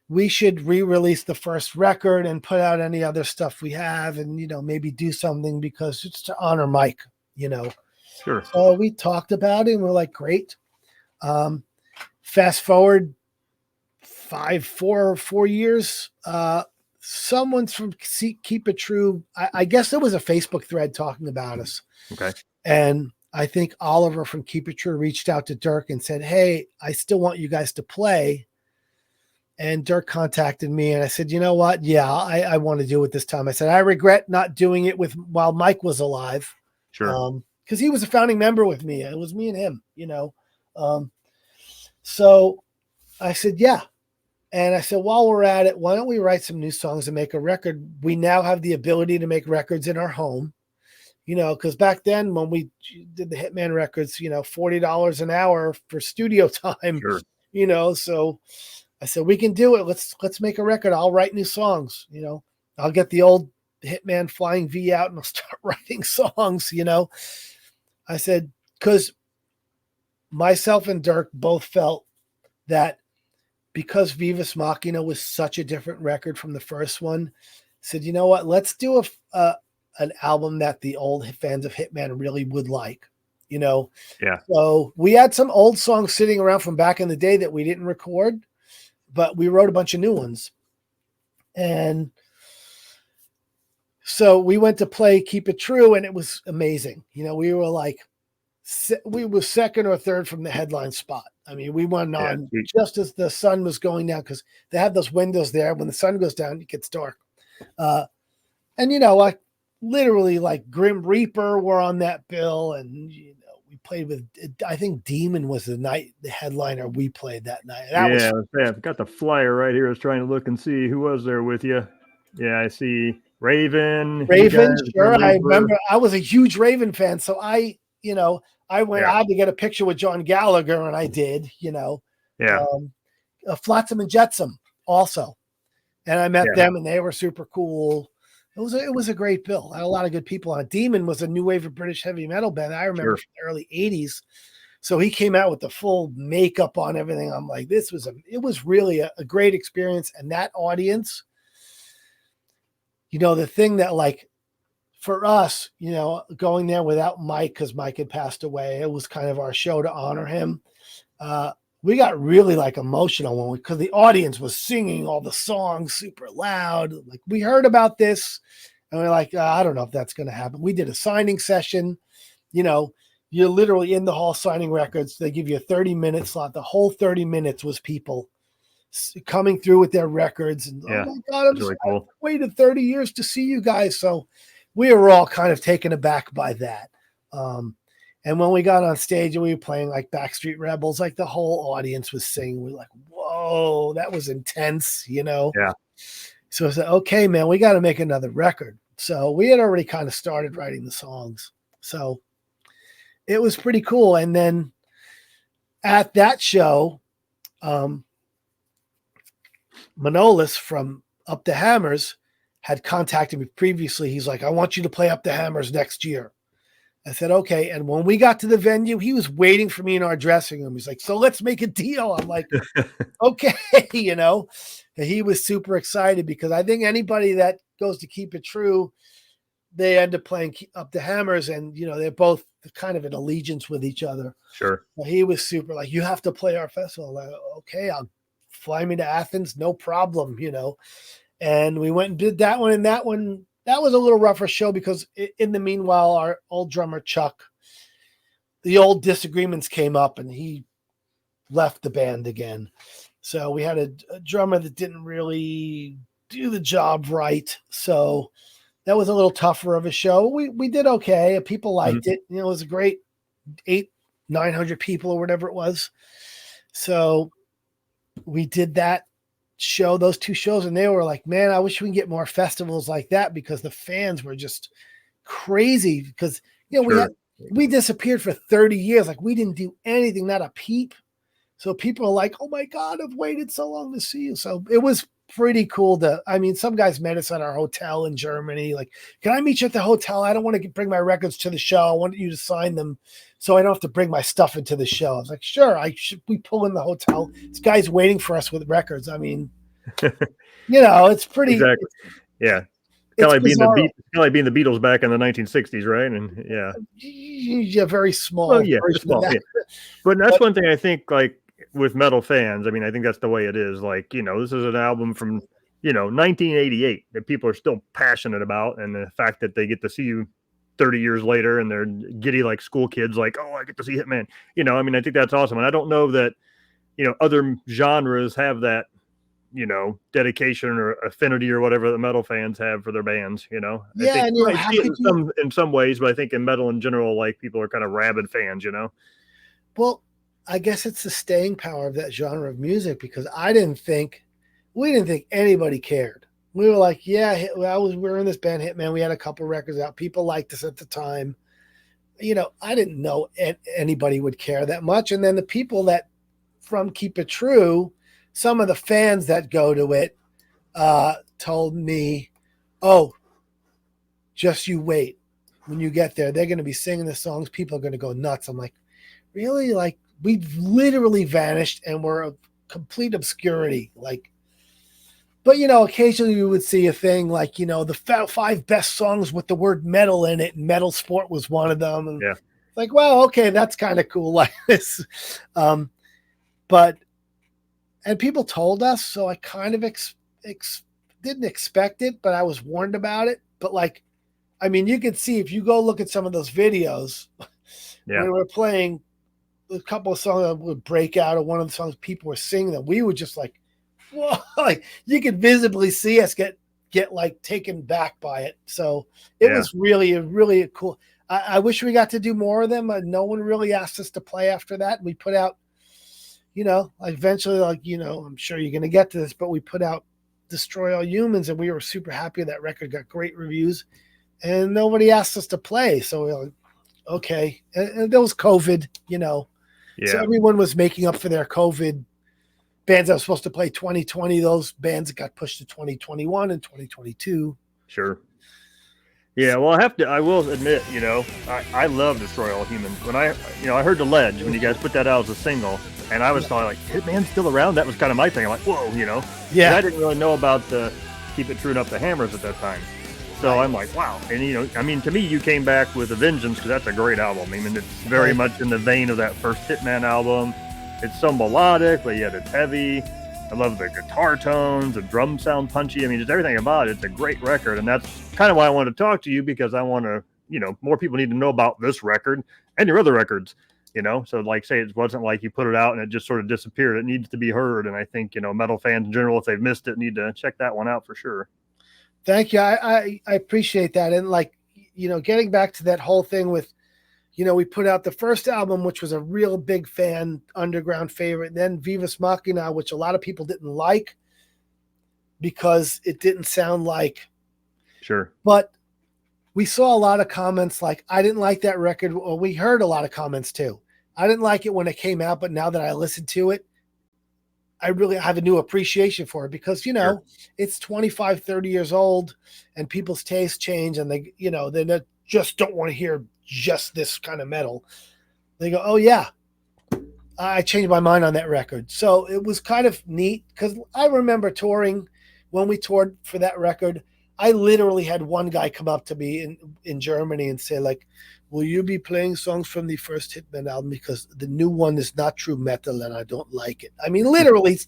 we should re-release the first record and put out any other stuff we have and, maybe do something because it's to honor Mike, Sure. So we talked about it and we're like, great. Fast forward 4 years. someone's from Keep It True. I guess there was a Facebook thread talking about us. Okay. And I think Oliver from Keep It True reached out to Dirk and said, hey, I still want you guys to play. And Dirk contacted me and I said, you know what? Yeah, I want to do it this time. I said, I regret not doing it while Mike was alive. Sure. Because he was a founding member with me. It was me and him, So I said, yeah. And I said, while we're at it, why don't we write some new songs and make a record? We now have the ability to make records in our home, because back then when we did the Hittman records, $40 an hour for studio time, sure. So I said, we can do it. Let's make a record. I'll write new songs, I'll get the old Hittman Flying V out and I'll start writing songs, I said, because myself and Dirk both felt that because Vivus Machina was such a different record from the first one, said, you know what, let's do an album that the old fans of Hittman really would like, Yeah. So we had some old songs sitting around from back in the day that we didn't record, but we wrote a bunch of new ones. And so we went to play Keep It True and it was amazing. We were like, we were second or third from the headline spot. I mean, we went on just as the sun was going down because they have those windows there. When the sun goes down, it gets dark. And, like literally like Grim Reaper were on that bill. And, we played with, I think Demon was the headliner we played that night. I've got the flyer right here. I was trying to look and see who was there with you. Yeah, I see Raven. Sure. I remember I was a huge Raven fan. So I had to get a picture with John Gallagher and I did, Flotsam and Jetsam also. And I met them and they were super cool. It was a great bill. I had a lot of good people on it. Demon was a new wave of British heavy metal band. I remember from the early 80s. So he came out with the full makeup on everything. I'm like, it was really a great experience. And that audience, the thing that like, for us, going there without Mike, because Mike had passed away, it was kind of our show to honor him. We got really like emotional because the audience was singing all the songs super loud. Like we heard about this and we're like, I don't know if that's going to happen. We did a signing session, you're literally in the hall signing records. They give you a 30-minute slot. The whole 30 minutes was people coming through with their records. And oh my God, I waited 30 years to see you guys. So we were all kind of taken aback by that. And when we got on stage and we were playing like Backstreet Rebels, like the whole audience was singing. We were like, whoa, that was intense, Yeah. So I said, okay, man, we got to make another record. So we had already kind of started writing the songs. So it was pretty cool. And then at that show, Manolis from Up the Hammers had contacted me previously. He's like, I want you to play Up the Hammers next year. I said, okay. And when we got to the venue, he was waiting for me in our dressing room. He's like, so let's make a deal. I'm like, okay. And he was super excited because I think anybody that goes to Keep It True, they end up playing Up the Hammers and, they're both kind of an allegiance with each other. Sure. Well, he was super like, you have to play our festival. I'm like, okay, I'll fly me to Athens. No problem. And we went and did that one. And that one, that was a little rougher show because in the meanwhile, our old drummer, Chuck, the old disagreements came up and he left the band again. So we had a drummer that didn't really do the job right. So that was a little tougher of a show. We did okay. People liked it. It was a great 900 people or whatever it was. So we did that show, those two shows, and they were like, man, I wish we can get more festivals like that because the fans were just crazy because we disappeared for 30 years. Like we didn't do anything, not a peep. So people are like, oh my God, I've waited so long to see you. So it was pretty cool some guys met us at our hotel in Germany. Like, can I meet you at the hotel? I don't want to bring my records to the show. I want you to sign them so I don't have to bring my stuff into the show. I was like, sure. We pull in the hotel. This guy's waiting for us with records. I mean, it's pretty. Exactly. Yeah. Kind of like being the Beatles back in the 1960s, right? And yeah, very small. Well, yeah, small. Yeah. But that's one thing I think, like with metal fans. I mean, I think that's the way it is. Like, this is an album from 1988 that people are still passionate about, and the fact that they get to see you 30 years later and they're giddy like school kids, like, oh, I get to see Hitman. I mean, I think that's awesome. And I don't know that, other genres have that, dedication or affinity or whatever the metal fans have for their bands. I Yeah, think and you might how see it could you? in some ways, but I think in metal in general, like people are kind of rabid fans. Well, I guess it's the staying power of that genre of music because we didn't think anybody cared. We were like, yeah, we were in this band Hitman. We had a couple records out. People liked us at the time. I didn't know anybody would care that much. And then the people that from Keep It True, some of the fans that go to it told me, oh, just you wait. When you get there, they're going to be singing the songs. People are going to go nuts. I'm like, really? Like, we've literally vanished and we're a complete obscurity. Like, but occasionally you would see a thing like the 5 best songs with the word metal in it, and Metal Sport was one of them. And Yeah. like, well, okay, that's kind of cool, like this. But and people told us, so I kind of didn't expect it, but I was warned about it. But like, I mean, you can see if you go look at some of those videos Yeah. when we're playing a couple of songs that would break out, or one of the songs people were singing that we were just like, whoa, like you could visibly see us get like taken back by it. So it was really cool. I wish we got to do more of them. No one really asked us to play after that. We put out, like eventually, like, I'm sure you're going to get to this, but we put out Destroy All Humans, and we were super happy that record got great reviews, and nobody asked us to play. So we were like, okay. And there was COVID, So everyone was making up for their COVID. Bands that were supposed to play 2020, those bands got pushed to 2021 and 2022. Sure. Yeah, well, I will admit, I love Destroy All Humans. When I heard The Ledge when you guys put that out as a single, and I was thought like, Hitman's still around? That was kind of my thing. I'm like, whoa, Yeah. And I didn't really know about the Keep It True and Up the Hammers at that time. So I'm like, wow. And, I mean, to me, you came back with A Vengeance because that's a great album. I mean, it's very much in the vein of that first Hitman album. It's so melodic, but yet it's heavy. I love the guitar tones, the drum sound punchy. I mean, just everything about it. It's a great record. And that's kind of why I wanted to talk to you, because I want to, more people need to know about this record and your other records, So like say it wasn't like you put it out and it just sort of disappeared. It needs to be heard. And I think, metal fans in general, if they've missed it, need to check that one out for sure. Thank you. I appreciate that. And like, getting back to that whole thing with, we put out the first album, which was a real big fan, underground favorite. Then Vivus Machina, which a lot of people didn't like because it didn't sound like. Sure. But we saw a lot of comments like, I didn't like that record. Well, we heard a lot of comments too. I didn't like it when it came out, but now that I listened to it, I really have a new appreciation for it because, Sure. It's 25, 30 years old and people's tastes change, and they, they just don't want to hear just this kind of metal. They go, oh yeah, I changed my mind on that record. So it was kind of neat because I remember touring when we toured for that record. I literally had one guy come up to me in Germany and say, like, will you be playing songs from the first Hitman album because the new one is not true metal and I don't like it. I mean, literally,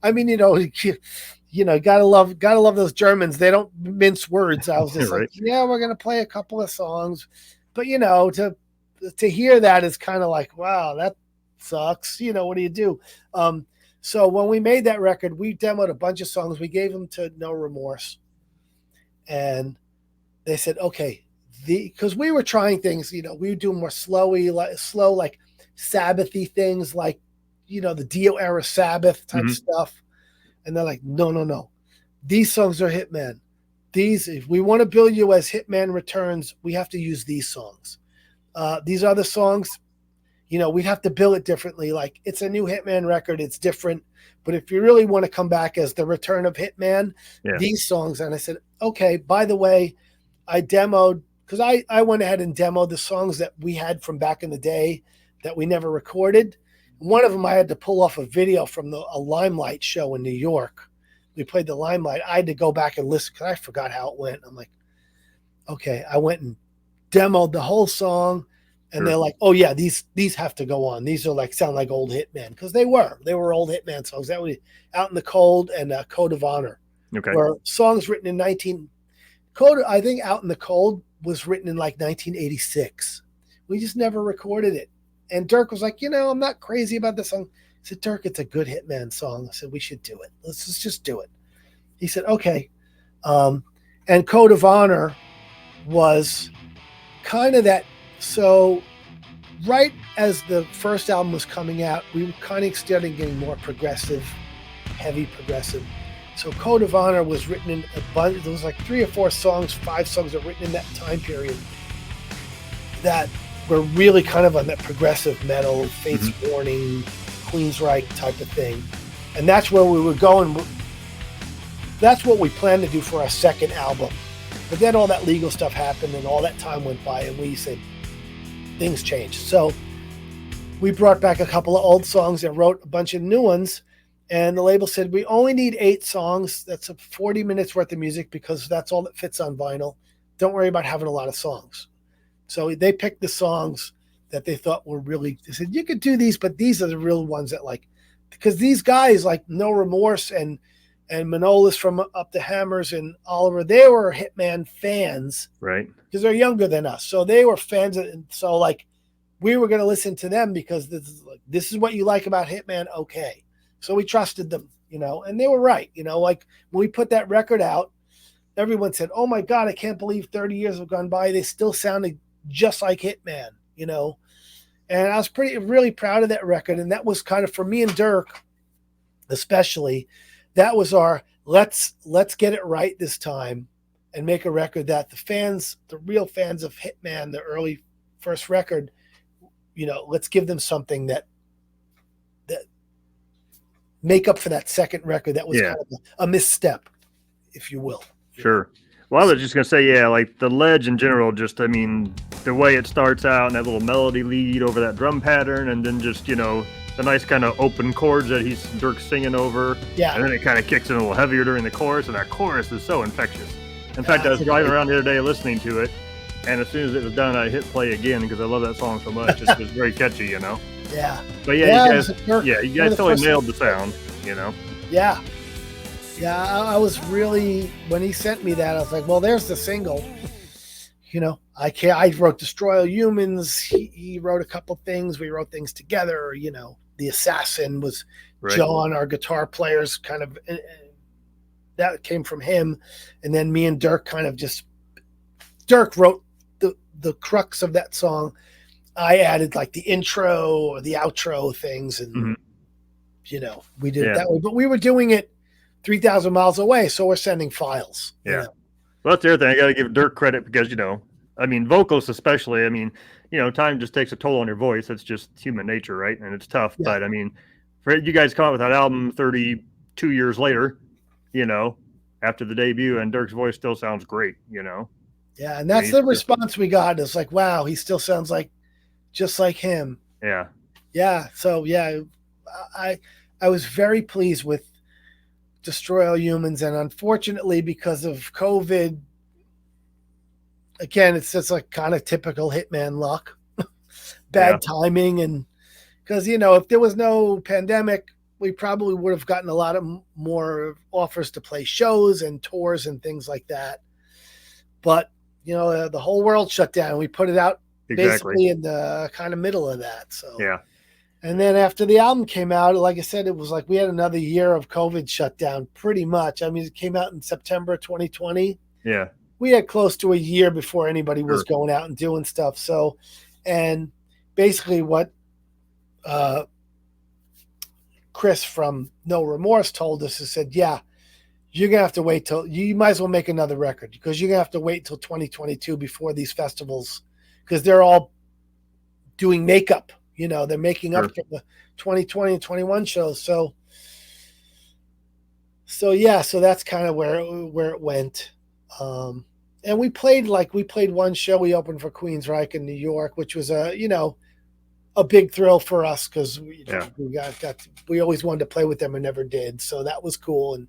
gotta love those Germans. They don't mince words. I was just Right. like, yeah, we're gonna play a couple of songs, but to hear that is kind of like, wow, that sucks. What do you do? So when we made that record, we demoed a bunch of songs. We gave them to No Remorse, and they said, okay, because we were trying things, we would do more slow, like Sabbathy things, like, the Dio era Sabbath type stuff. And they're like, no. These songs are Hitman. If we want to bill you as Hitman Returns, we have to use these songs. These other songs, we'd have to bill it differently. Like, it's a new Hitman record. It's different. But if you really want to come back as the return of Hitman, these songs. And I said, okay, by the way, I demoed, because I went ahead and demoed the songs that we had from back in the day that we never recorded. One of them I had to pull off a video from a Limelight show in New York. We played the Limelight. I had to go back and listen because I forgot how it went. I'm like, okay. I went and demoed the whole song, and they're like, oh yeah, these have to go on. These are like sound like old Hitman, because they were old Hitman songs. That was Out in the Cold and Code of Honor. Okay. were songs written in 19 Code. I think Out in the Cold was written in like 1986. We just never recorded it. And Dirk was like, I'm not crazy about this song. I said, Dirk, it's a good Hittman song. I said, we should do it. Let's just do it. He said, okay. And Code of Honor was kind of that. So right as the first album was coming out, we were kind of starting getting more progressive, heavy progressive. So Code of Honor was written in a bunch. There was like 3 or 4 songs, 5 songs that were written in that time period that were really kind of on that progressive metal, Fates Warning, Queensryche type of thing. And that's where we were going. That's what we planned to do for our second album. But then all that legal stuff happened and all that time went by and we said, things changed. So we brought back a couple of old songs and wrote a bunch of new ones. And the label said, we only need 8 songs. That's 40 minutes worth of music because that's all that fits on vinyl. Don't worry about having a lot of songs. So they picked the songs that they thought were really, they said, you could do these, but these are the real ones that because these guys like No Remorse and Manolis from Up the Hammers and Oliver, they were Hittman fans. Right. Because they're younger than us. So they were fans. So we were going to listen to them because this is what you like about Hittman. Okay. So we trusted them, and they were right. When we put that record out, everyone said, oh my God, I can't believe 30 years have gone by. They still sounded just like Hittman, And I was really proud of that record. And that was kind of, for me and Dirk, especially, that was our, let's get it right this time and make a record that the real fans of Hittman, the early first record, let's give them something that make up for that second record that was kind of a misstep, if you will. Sure. Well, I was just going to say, like the Ledge in general, just, the way it starts out and that little melody lead over that drum pattern and then just, the nice kind of open chords that Dirk's singing over. Yeah. And then it kind of kicks in a little heavier during the chorus, and that chorus is so infectious. In fact, I was driving around the other day listening to it, and as soon as it was done, I hit play again because I love that song so much. It's just very catchy, Yeah. But you guys totally nailed the sound, Yeah. Yeah, I was really, when he sent me that, I was like, well, there's the single. I wrote Destroy All Humans. He wrote a couple things. We wrote things together. The Assassin was John, our guitar player's kind of, that came from him. And then me and Dirk Dirk wrote the crux of that song. I added like the intro or the outro things. And, we did it that way. But we were doing it 3,000 miles away, so we're sending files. Yeah. Well, that's the other thing. I got to give Dirk credit because, vocalists especially, time just takes a toll on your voice. It's just human nature, right? And it's tough. Yeah. But, for you guys come out with that album 32 years later, after the debut, and Dirk's voice still sounds great, Yeah, and that's the response we got. It's like, wow, he still sounds just like him. Yeah. Yeah, so, I was very pleased with Destroy All Humans, and unfortunately, because of COVID, again, it's just like kind of typical Hittman luck, bad timing, and because if there was no pandemic, we probably would have gotten a lot of more offers to play shows and tours and things like that. But the whole world shut down. We put it out basically in the kind of middle of that. So yeah. And then after the album came out, like I said, it was like we had another year of COVID shutdown pretty much. It came out in September 2020. Yeah. We had close to a year before anybody was going out and doing stuff. So, and basically what Chris from No Remorse told us is said, yeah, you're going to have to wait you might as well make another record because you're going to have to wait till 2022 before these festivals because they're all doing makeup. They're making up for the 2020 and 21 shows. So that's kind of where it went. And we played one show. We opened for Queensryche in New York, which was a big thrill for us because we always wanted to play with them and never did. So that was cool. And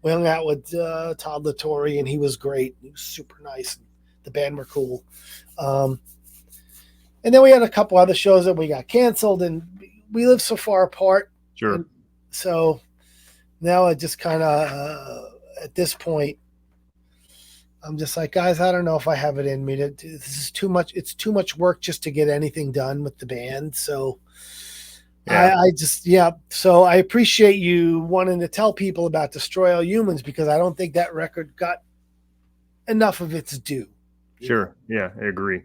we hung out with Todd Latore, and he was great. He was super nice. The band were cool. And then we had a couple other shows that we got canceled, and we live so far apart. Sure. And so now I just kind of at this point, I'm just like, guys, I don't know if I have it in me to. This is too much. It's too much work just to get anything done with the band. So Yeah. I just, yeah. So I appreciate you wanting to tell people about Destroy All Humans, because I don't think that record got enough of its due. Sure. Yeah, I agree.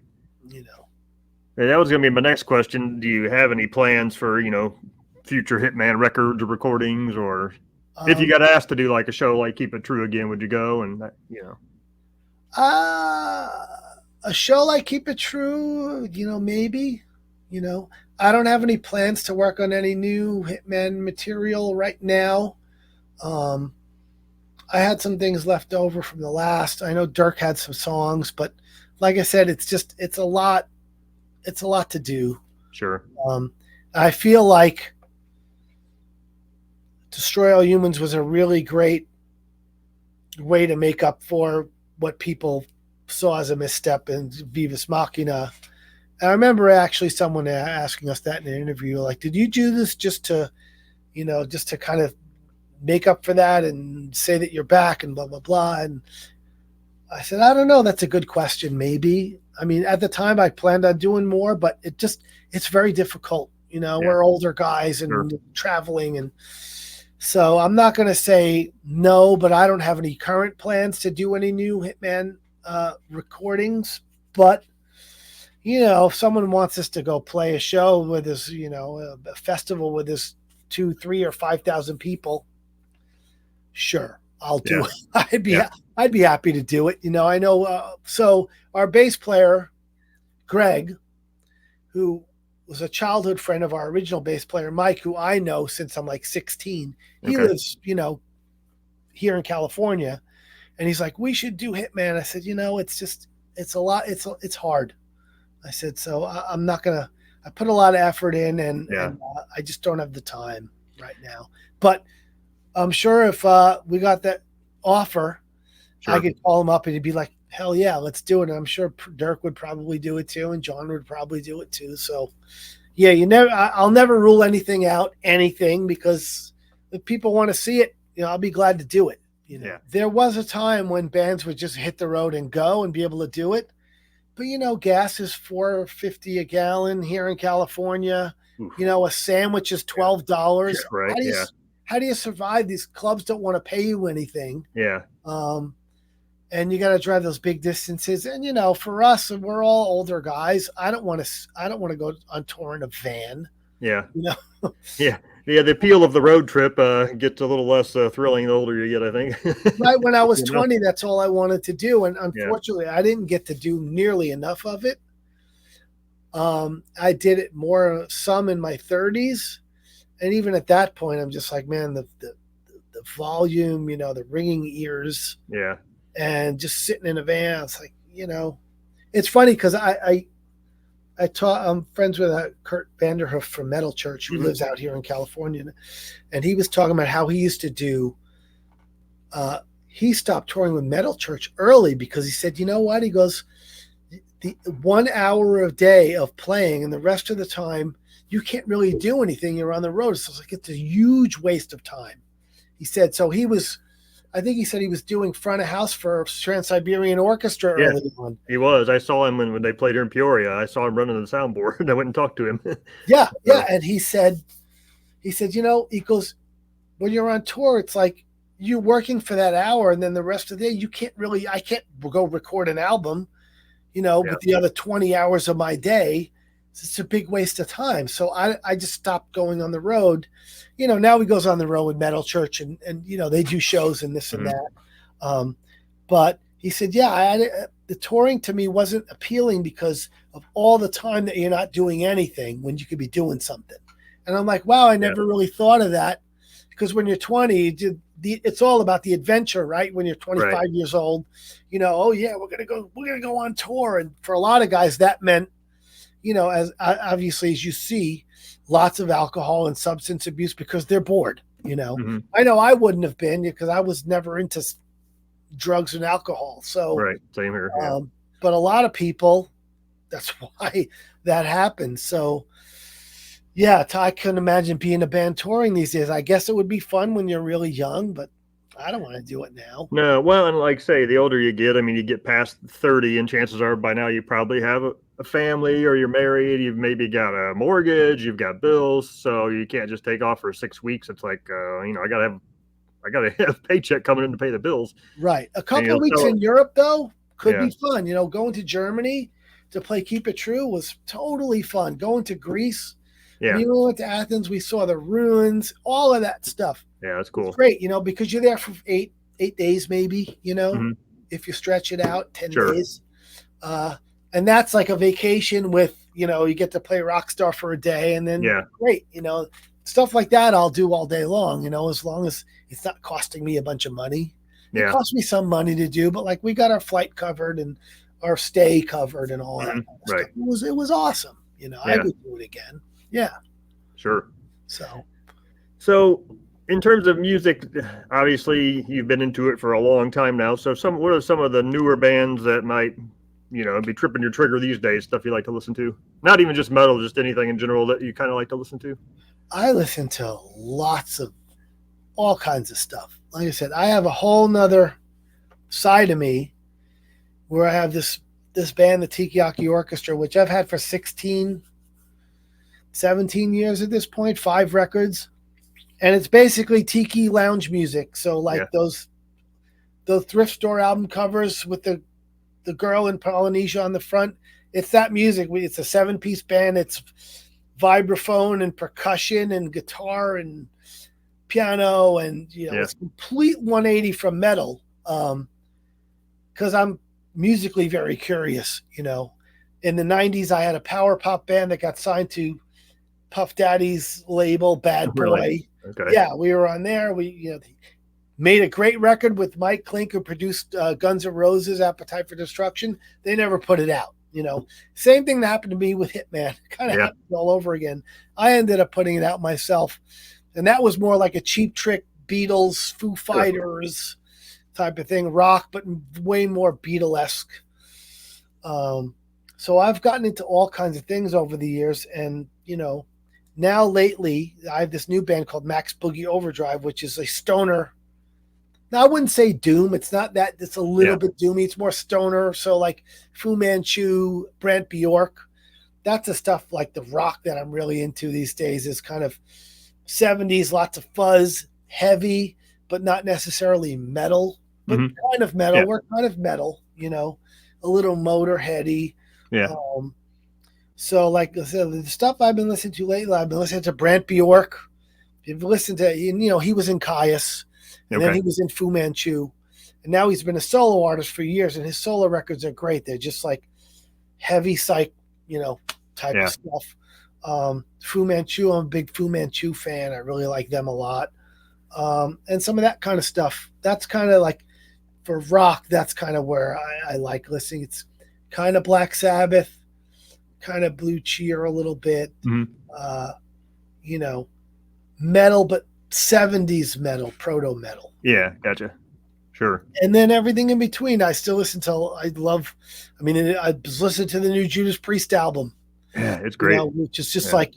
You know. And that was going to be my next question. Do you have any plans for, future Hitman records or recordings, or if you got asked to do like a show like Keep It True again, would you go? And a show like Keep It True, maybe. I don't have any plans to work on any new Hitman material right now. I had some things left over from the last. I know Dirk had some songs, but like I said, it's a lot to do. Sure. I feel like Destroy All Humans was a really great way to make up for what people saw as a misstep in Vivus Machina. And I remember actually someone asking us that in an interview, like, did you do this just to kind of make up for that and say that you're back and blah, blah, blah. And I said, I don't know. That's a good question. Maybe. I mean, at the time I planned on doing more, but it's very difficult. We're older guys and traveling. And so I'm not going to say no, but I don't have any current plans to do any new Hitman recordings. But, if someone wants us to go play a show with us, a festival with us 2, 3, or 5,000 people, sure, I'll do it. I'd be happy to do it. I know. So our bass player, Greg, who was a childhood friend of our original bass player, Mike, who I know since I'm like 16. He lives, here in California, and he's like, we should do Hitman. I said, it's a lot. It's hard. I said, so I'm not gonna. I put a lot of effort in, and I just don't have the time right now. But I'm sure if we got that offer, I could call him up and he'd be like, hell yeah, let's do it. And I'm sure Dirk would probably do it too, and John would probably do it too. So yeah, I'll never rule anything out, because if people want to see it, I'll be glad to do it. There was a time when bands would just hit the road and go and be able to do it. But gas is $4.50 a gallon here in California. Oof. A sandwich is $12. Yeah, right. How do you survive? These clubs don't want to pay you anything. Yeah. And you got to drive those big distances. And for us, we're all older guys. I don't want to go on tour in a van. Yeah. Yeah. Yeah. The appeal of the road trip gets a little less thrilling the older you get, I think. Right. When I was 20, that's all I wanted to do. And unfortunately, I didn't get to do nearly enough of it. I did it some in my 30s. And even at that point, I'm just like, man, the volume, the ringing ears. Yeah. And just sitting in a van, it's like, it's funny because I'm friends with Kurt Vanderhoof from Metal Church, who lives out here in California. And he was talking about how he used to do, he stopped touring with Metal Church early because he said, you know what? He goes, the 1 hour a day of playing and the rest of the time, you can't really do anything. You're on the road. So it's a huge waste of time. He said, so I think he said he was doing front of house for Trans-Siberian Orchestra early on. He was. I saw him when they played here in Peoria. I saw him running the soundboard, and I went and talked to him. Yeah. And he said, he goes, when you're on tour, it's like you're working for that hour, and then the rest of the day, I can't go record an album, but the other 20 hours of my day, it's a big waste of time. So I just stopped going on the road. Now he goes on the road with Metal Church and they do shows and this and that. But he said, the touring to me wasn't appealing because of all the time that you're not doing anything when you could be doing something. And I'm like, wow, I never really thought of that, because when you're 20, it's all about the adventure, right? When you're 25 years old, oh yeah, we're going to go on tour. And for a lot of guys that meant, as obviously as you see, lots of alcohol and substance abuse because they're bored. I know I wouldn't have been, because I was never into drugs and alcohol. So same here. But a lot of people, that's why that happens. So I couldn't imagine being a band touring these days. I guess it would be fun when you're really young, but I don't want to do it now. No, well, and like say, the older you get, I mean, you get past 30, and chances are by now you probably have a family, or you're married. You've maybe got a mortgage, you've got bills, so you can't just take off for 6 weeks. It's like, I gotta have a paycheck coming in to pay the bills. Right. A And couple of weeks in Europe, though, could Yeah. be fun. You know, going to Germany to play Keep It True was totally fun. Going to Greece. Yeah, When we went to Athens, we saw the ruins, all of that stuff. yeah, that's cool. It's great, you know, because you're there for eight days, maybe, you know, Mhm. if you stretch it out, 10 Sure. days. And that's like a vacation with, you know, you get to play rock star for a day, and then Yeah. great, you know, stuff like that I'll do all day long, you know, as long as it's not costing me a bunch of money. It Yeah. costs me some money to do, but like we got our flight covered and our stay covered and all that kind of Right. stuff. It was awesome. You know, I Yeah. would do it again. Yeah. Sure. So In terms of music, obviously you've been into it for a long time now. So what are some of the newer bands that might, be tripping your trigger these days? Stuff you like to listen to? Not even just metal, just anything in general that you kind of like to listen to. I listen to lots of all kinds of stuff. Like I said, I have a whole nother side of me where I have this band, the Tikiyaki Orchestra, which I've had for 16, 17 years at this point, 5 records. And it's basically tiki lounge music. So like those thrift store album covers with the girl in Polynesia on the front, it's that music. It's a 7-piece band. It's vibraphone and percussion and guitar and piano, and it's complete 180 from metal. Because I'm musically very curious. In the 90s, I had a power pop band that got signed to Puff Daddy's label, Bad Boy. Really? Okay. Yeah, we were on there. We made a great record with Mike Klink, who produced Guns N' Roses' Appetite for Destruction. They never put it out. Same thing that happened to me with Hittman. Kind of happened all over again. I ended up putting it out myself, and that was more like a Cheap Trick, Beatles, Foo Fighters type of thing, rock, but way more Beatlesque. So I've gotten into all kinds of things over the years, and now lately I have this new band called Max Boogie Overdrive, which is a stoner. Now I wouldn't say doom. It's not that. It's a little bit doomy. It's more stoner. So like Fu Manchu, Brant Bjork, that's the stuff like the rock that I'm really into these days. Is kind of 70s, lots of fuzz, heavy, but not necessarily metal, but kind of metal. We're kind of metal, a little Motorheady. Yeah. So like I said, the stuff I've been listening to lately, I've been listening to Brant Bjork. You've listened to, he was in Caius, and then he was in Fu Manchu, and now he's been a solo artist for years, and his solo records are great. They're just like heavy psych, type of stuff. Fu Manchu, I'm a big Fu Manchu fan. I really like them a lot. And some of that kind of stuff. That's kind of like, for rock, that's kind of where I like listening. It's kind of Black Sabbath, kind of Blue Cheer a little bit, metal, but 70s metal, proto metal. Yeah, gotcha. Sure. And then everything in between. I still listen to, I was listening to the new Judas Priest album. Yeah, it's great. Which is just like,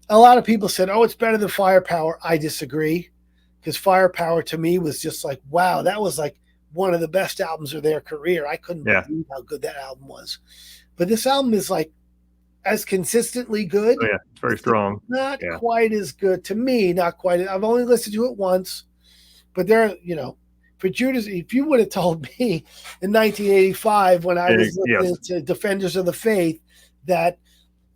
a lot of people said, oh, it's better than Firepower. I disagree, because Firepower to me was just like, wow, that was like one of the best albums of their career. I couldn't believe how good that album was. But this album is like as consistently good. Oh, yeah, it's very strong. Not quite as good to me. Not quite. I've only listened to it once, but for Judas, if you would have told me in 1985 when I was listening to Defenders of the Faith that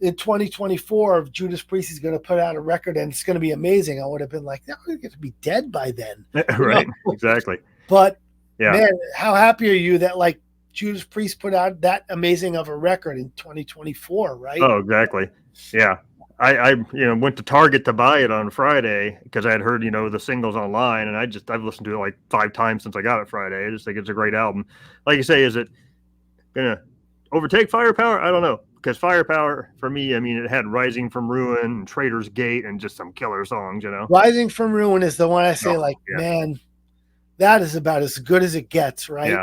in 2024 Judas Priest is going to put out a record and it's going to be amazing, I would have been like, they're going to be dead by then. Right. Exactly. But man, how happy are you that like Judas Priest put out that amazing of a record in 2024, right? Oh, exactly. Yeah. I went to Target to buy it on Friday because I had heard, the singles online, and I've listened to it like 5 times since I got it Friday. I just think it's a great album. Like you say, is it gonna overtake Firepower? I don't know, because Firepower for me, it had Rising from Ruin and Traitor's Gate and just some killer songs, Rising from Ruin is the one I say man, that is about as good as it gets, right?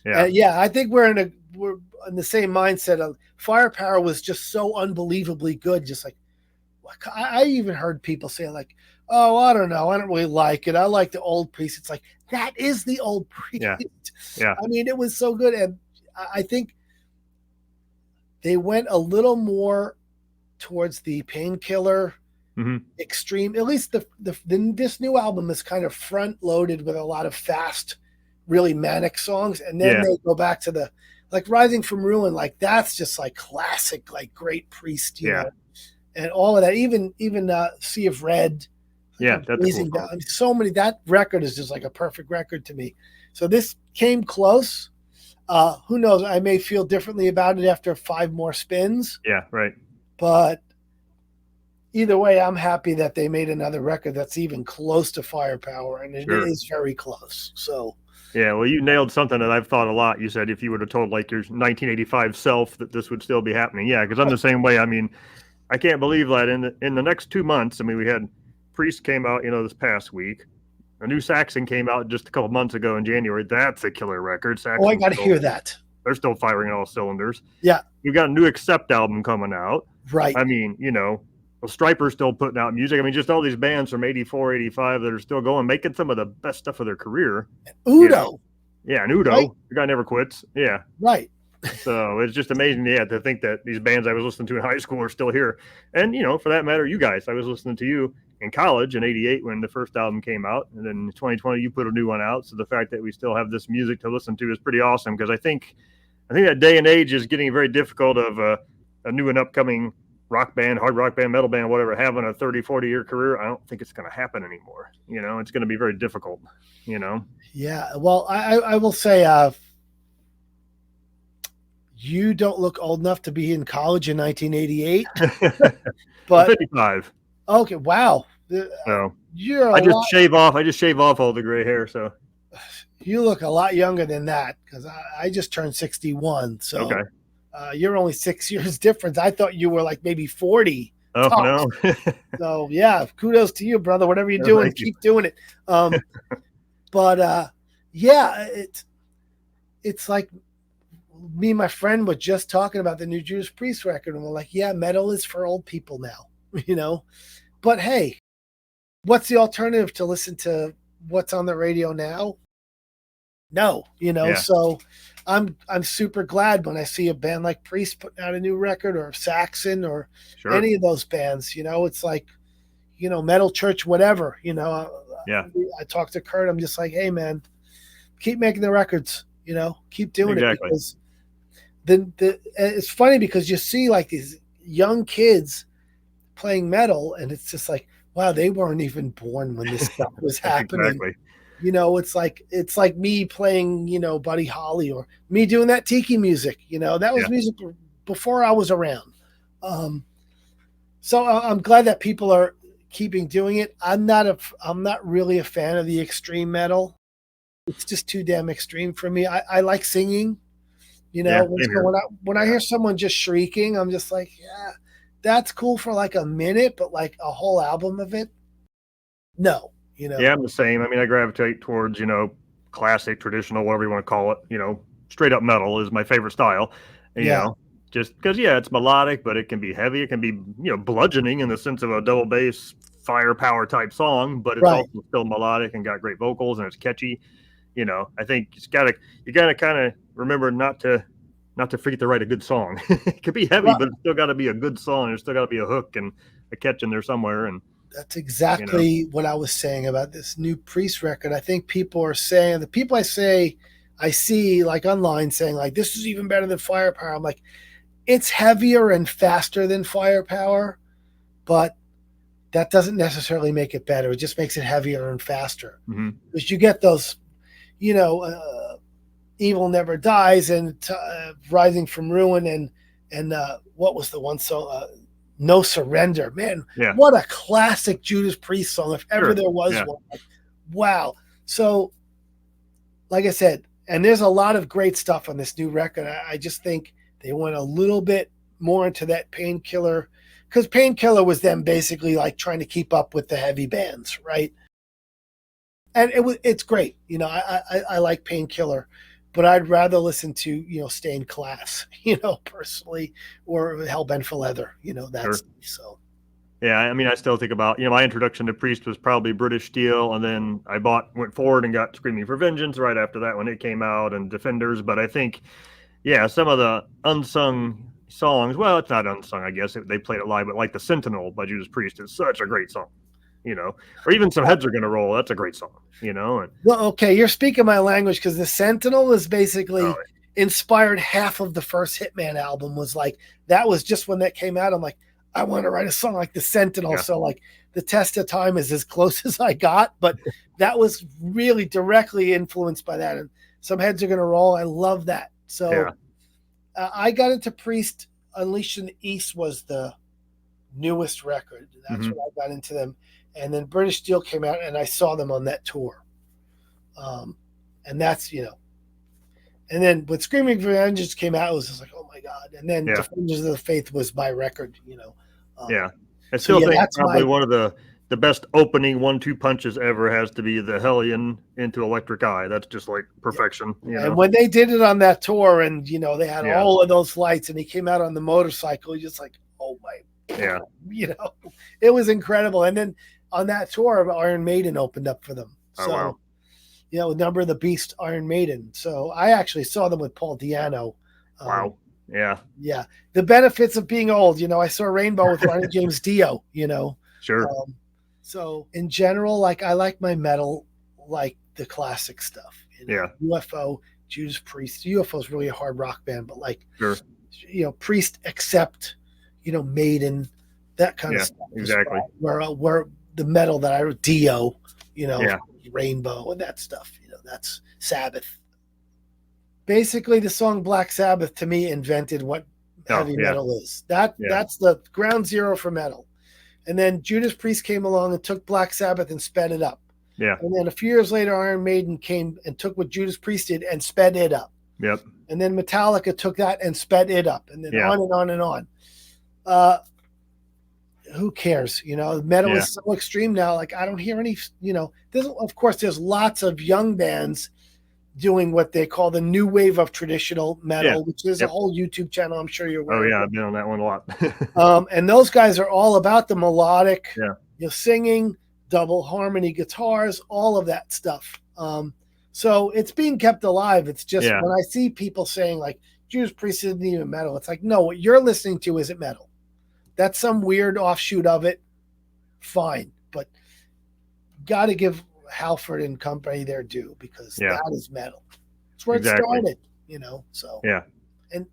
Yeah. I think we're in the same mindset of Firepower was just so unbelievably good, just like I even heard people say like, "Oh, I don't know, I don't really like it. I like the old Priest." It's like that is the old Priest. Yeah. Yeah. I mean, it was so good, and I think they went a little more towards the Painkiller Hmm. extreme. At least this new album is kind of front loaded with a lot of fast, really manic songs, and then Yeah. they go back to the like Rising from Ruin. Like that's just like classic, like great Priest, Yeah. and all of that. Even Sea of Red, like Yeah. That's a cool amazing. song. I mean, so many. That record is just like a perfect record to me. So this came close. Who knows? I may feel differently about it after 5 more spins, Yeah. Right. but either way, I'm happy that they made another record that's even close to Firepower, and it Sure. is very close. So, Yeah, well, you nailed something that I've thought a lot. You said if you would have told like your 1985 self that this would still be happening. Yeah, because I'm the same way. I mean, I can't believe that in the next 2 months. I mean, we had Priest came out, this past week. A new Saxon came out just a couple months ago in January. That's a killer record. oh, I Saxon got to still, hear that. they're still firing on all cylinders. Yeah, We've got a new Accept album coming out. right. I mean, well, Striper's still putting out music. I mean, just all these bands from 84, 85 that are still going, making some of the best stuff of their career. Udo. Yeah, and Udo, right? the guy never quits. Yeah. Right. So it's just amazing, to think that these bands I was listening to in high school are still here. And, for that matter, you guys, I was listening to you in college in 88 when the first album came out. And then in 2020, you put a new one out. So the fact that we still have this music to listen to is pretty awesome because I think that day and age is getting very difficult of a new and upcoming rock band, hard rock band, metal band, whatever, having a 30, 40-year career. I don't think it's going to happen anymore. It's going to be very difficult, Yeah. Well, I will say, you don't look old enough to be in college in 1988, but 55. Okay, wow. So You're I a just lot. shave off all the gray hair. So You look a lot younger than that because I just turned 61. So okay. You're only 6 years difference. I thought you were like maybe 40. Oh tops. no. So yeah, kudos to you, brother. Whatever you're No, doing, thank you. keep doing it. But yeah, it's like me and my friend were just talking about the new Judas Priest record, and we're like, yeah, metal is for old people now, But hey, what's the alternative to listen to what's on the radio now? No, Yeah. So I'm super glad when I see a band like Priest putting out a new record or Saxon or Sure. any of those bands. It's like, Metal Church, whatever. Yeah. I talked to Kurt. I'm just like, hey man, keep making the records. Keep doing Exactly. it because it's funny because you see like these young kids playing metal, and it's just like, wow, they weren't even born when this stuff was happening. Exactly. It's like me playing, Buddy Holly, or me doing that tiki music. That was music before I was around. So I'm glad that people are keeping doing it. I'm not really a fan of the extreme metal. It's just too damn extreme for me. I like singing. Yeah, So same here. when I hear someone just shrieking, I'm just like, yeah, that's cool for like a minute, but like a whole album of it, no. Yeah, I'm the same. I mean, I gravitate towards, classic, traditional, whatever you want to call it, straight up metal is my favorite style. Yeah. Just because, it's melodic, but it can be heavy. It can be, bludgeoning in the sense of a double bass firepower type song, but it's Right. also still melodic and got great vocals and it's catchy. I think you gotta kind of remember not to forget to write a good song. It could be heavy, Well, but it's still got to be a good song. There's still got to be a hook and a catch in there somewhere. And that's exactly what I was saying about this new Priest record. I think people are saying, the people I see like online saying like, this is even better than Firepower. I'm like, it's heavier and faster than Firepower, but that doesn't necessarily make it better. It just makes it heavier and faster. Because you get those, Evil Never Dies and Rising from Ruin and what was the one song? No Surrender. Man, what a classic Judas Priest song, if ever there was one. Like, wow. So, like I said, and there's a lot of great stuff on this new record. I just think they went a little bit more into that Painkiller, because Painkiller was them basically like trying to keep up with the heavy bands, right? And it's great. I like Painkiller, but I'd rather listen to, Stained Class, personally, or Hellbent for Leather, that's Sure. so. Yeah, I mean, I still think about, my introduction to Priest was probably British Steel, and then I went forward and got Screaming for Vengeance right after that when it came out, and Defenders. But I think, yeah, some of the unsung songs, well, it's not unsung, I guess. They played it live, but like The Sentinel by Judas Priest is such a great song, or even Some Heads Are Gonna Roll. That's a great song, And Well, okay, you're speaking my language, because The Sentinel is basically oh, inspired half of the first Hittman album. Was like, that was just when that came out. I'm like, I want to write a song like The Sentinel. Yeah. So like The Test of Time is as close as I got, but that was really directly influenced by that. And Some Heads Are Gonna Roll. I love that. So yeah. I got into Priest. Unleashed in the East was the newest record. That's Mhm. when I got into them. And then British Steel came out, and I saw them on that tour. And that's, and then when Screaming for Vengeance came out, it was just like, oh my God. And then Yeah. Defenders of the Faith was my record, Yeah. I still think that's probably one of the best opening 1-2 punches ever has to be the Hellion into Electric Eye. That's just like perfection. And when they did it on that tour, and they had Yeah. all of those lights, and he came out on the motorcycle, you're just like, oh my, Yeah. It was incredible. And then on that tour, Iron Maiden opened up for them. Oh, So, wow. Number of the Beast, Iron Maiden. So I actually saw them with Paul Di'Anno. Wow. Yeah. Yeah. The benefits of being old, I saw Rainbow with Ronnie James Dio, Sure. So in general, like, I like my metal, like the classic stuff. Yeah. UFO, Judas Priest. UFO is really a hard rock band, but like, Sure. Priest, Accept, Maiden, that kind of Yeah, stuff. exactly. Where the metal that I Dio, Yeah. Rainbow and that stuff, that's Sabbath. Basically, the song Black Sabbath to me invented what heavy metal is. That's the ground zero for metal. And then Judas Priest came along and took Black Sabbath and sped it up. Yeah. And then a few years later, Iron Maiden came and took what Judas Priest did and sped it up. Yep. And then Metallica took that and sped it up, and then on and on and on. Who cares? Metal is so extreme now. Like, I don't hear any, of course, there's lots of young bands doing what they call the new wave of traditional metal, which is a whole YouTube channel. I'm sure you're aware. Oh, yeah. I've been on that one a lot. And those guys are all about the melodic, Yeah. Singing, double harmony guitars, all of that stuff. So it's being kept alive. It's just when I see people saying like Judas Priest isn't even metal, it's like, no, what you're listening to isn't metal. That's some weird offshoot of it. Fine. But got to give Halford and company their due, because that is metal. It's where it started, so. Yeah. And,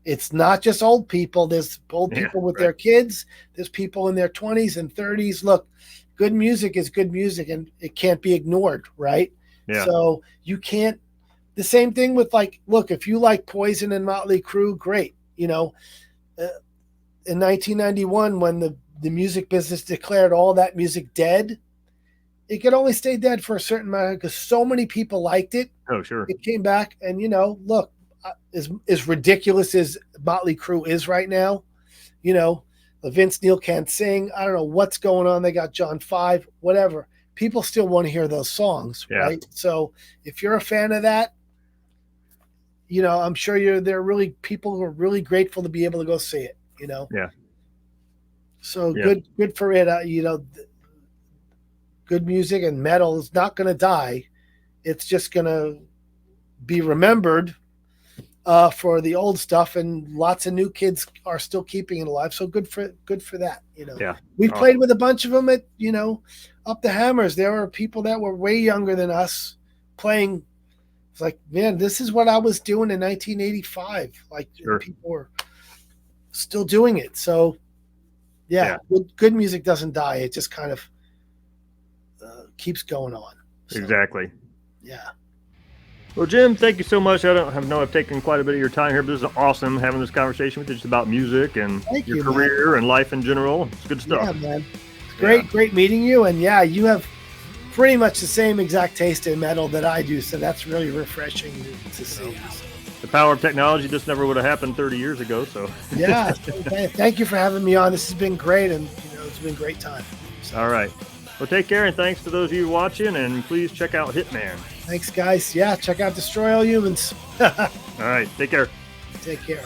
it's not just old people. There's old people with their kids. There's people in their 20s and 30s. Look, good music is good music, and it can't be ignored, right? Yeah. So you can't. The same thing with, like, look, if you like Poison and Motley Crue, great. In 1991, when the music business declared all that music dead, it could only stay dead for a certain amount, because so many people liked it. Oh, sure. It came back, and look, as ridiculous as Motley Crue is right now, Vince Neil can't sing. I don't know what's going on. They got John 5, whatever. People still want to hear those songs, right? So if you're a fan of that, I'm sure people who are really grateful to be able to go see it. Yeah. So good for it. Good music and metal is not going to die. It's just going to be remembered for the old stuff, and lots of new kids are still keeping it alive. So good for that. Yeah. We played with a bunch of them at Up the Hammers. There were people that were way younger than us playing. It's like, man, this is what I was doing in 1985. Like, people were still doing it. So good music doesn't die. It just kind of keeps going on. So, exactly. Yeah. Well, Jim, thank you so much. I know I've taken quite a bit of your time here, but this is awesome having this conversation with you just about music and your career and life in general. It's good stuff. Yeah, man. It's great meeting you. And you have pretty much the same exact taste in metal that I do. So that's really refreshing to see. The power of technology just never would have happened 30 years ago. So yeah, thank you for having me on. This has been great, and it's been a great time. So. All right. Well, take care, and thanks to those of you watching, and please check out Hittman. Thanks, guys. Yeah, check out Destroy All Humans. All right. Take care. Take care.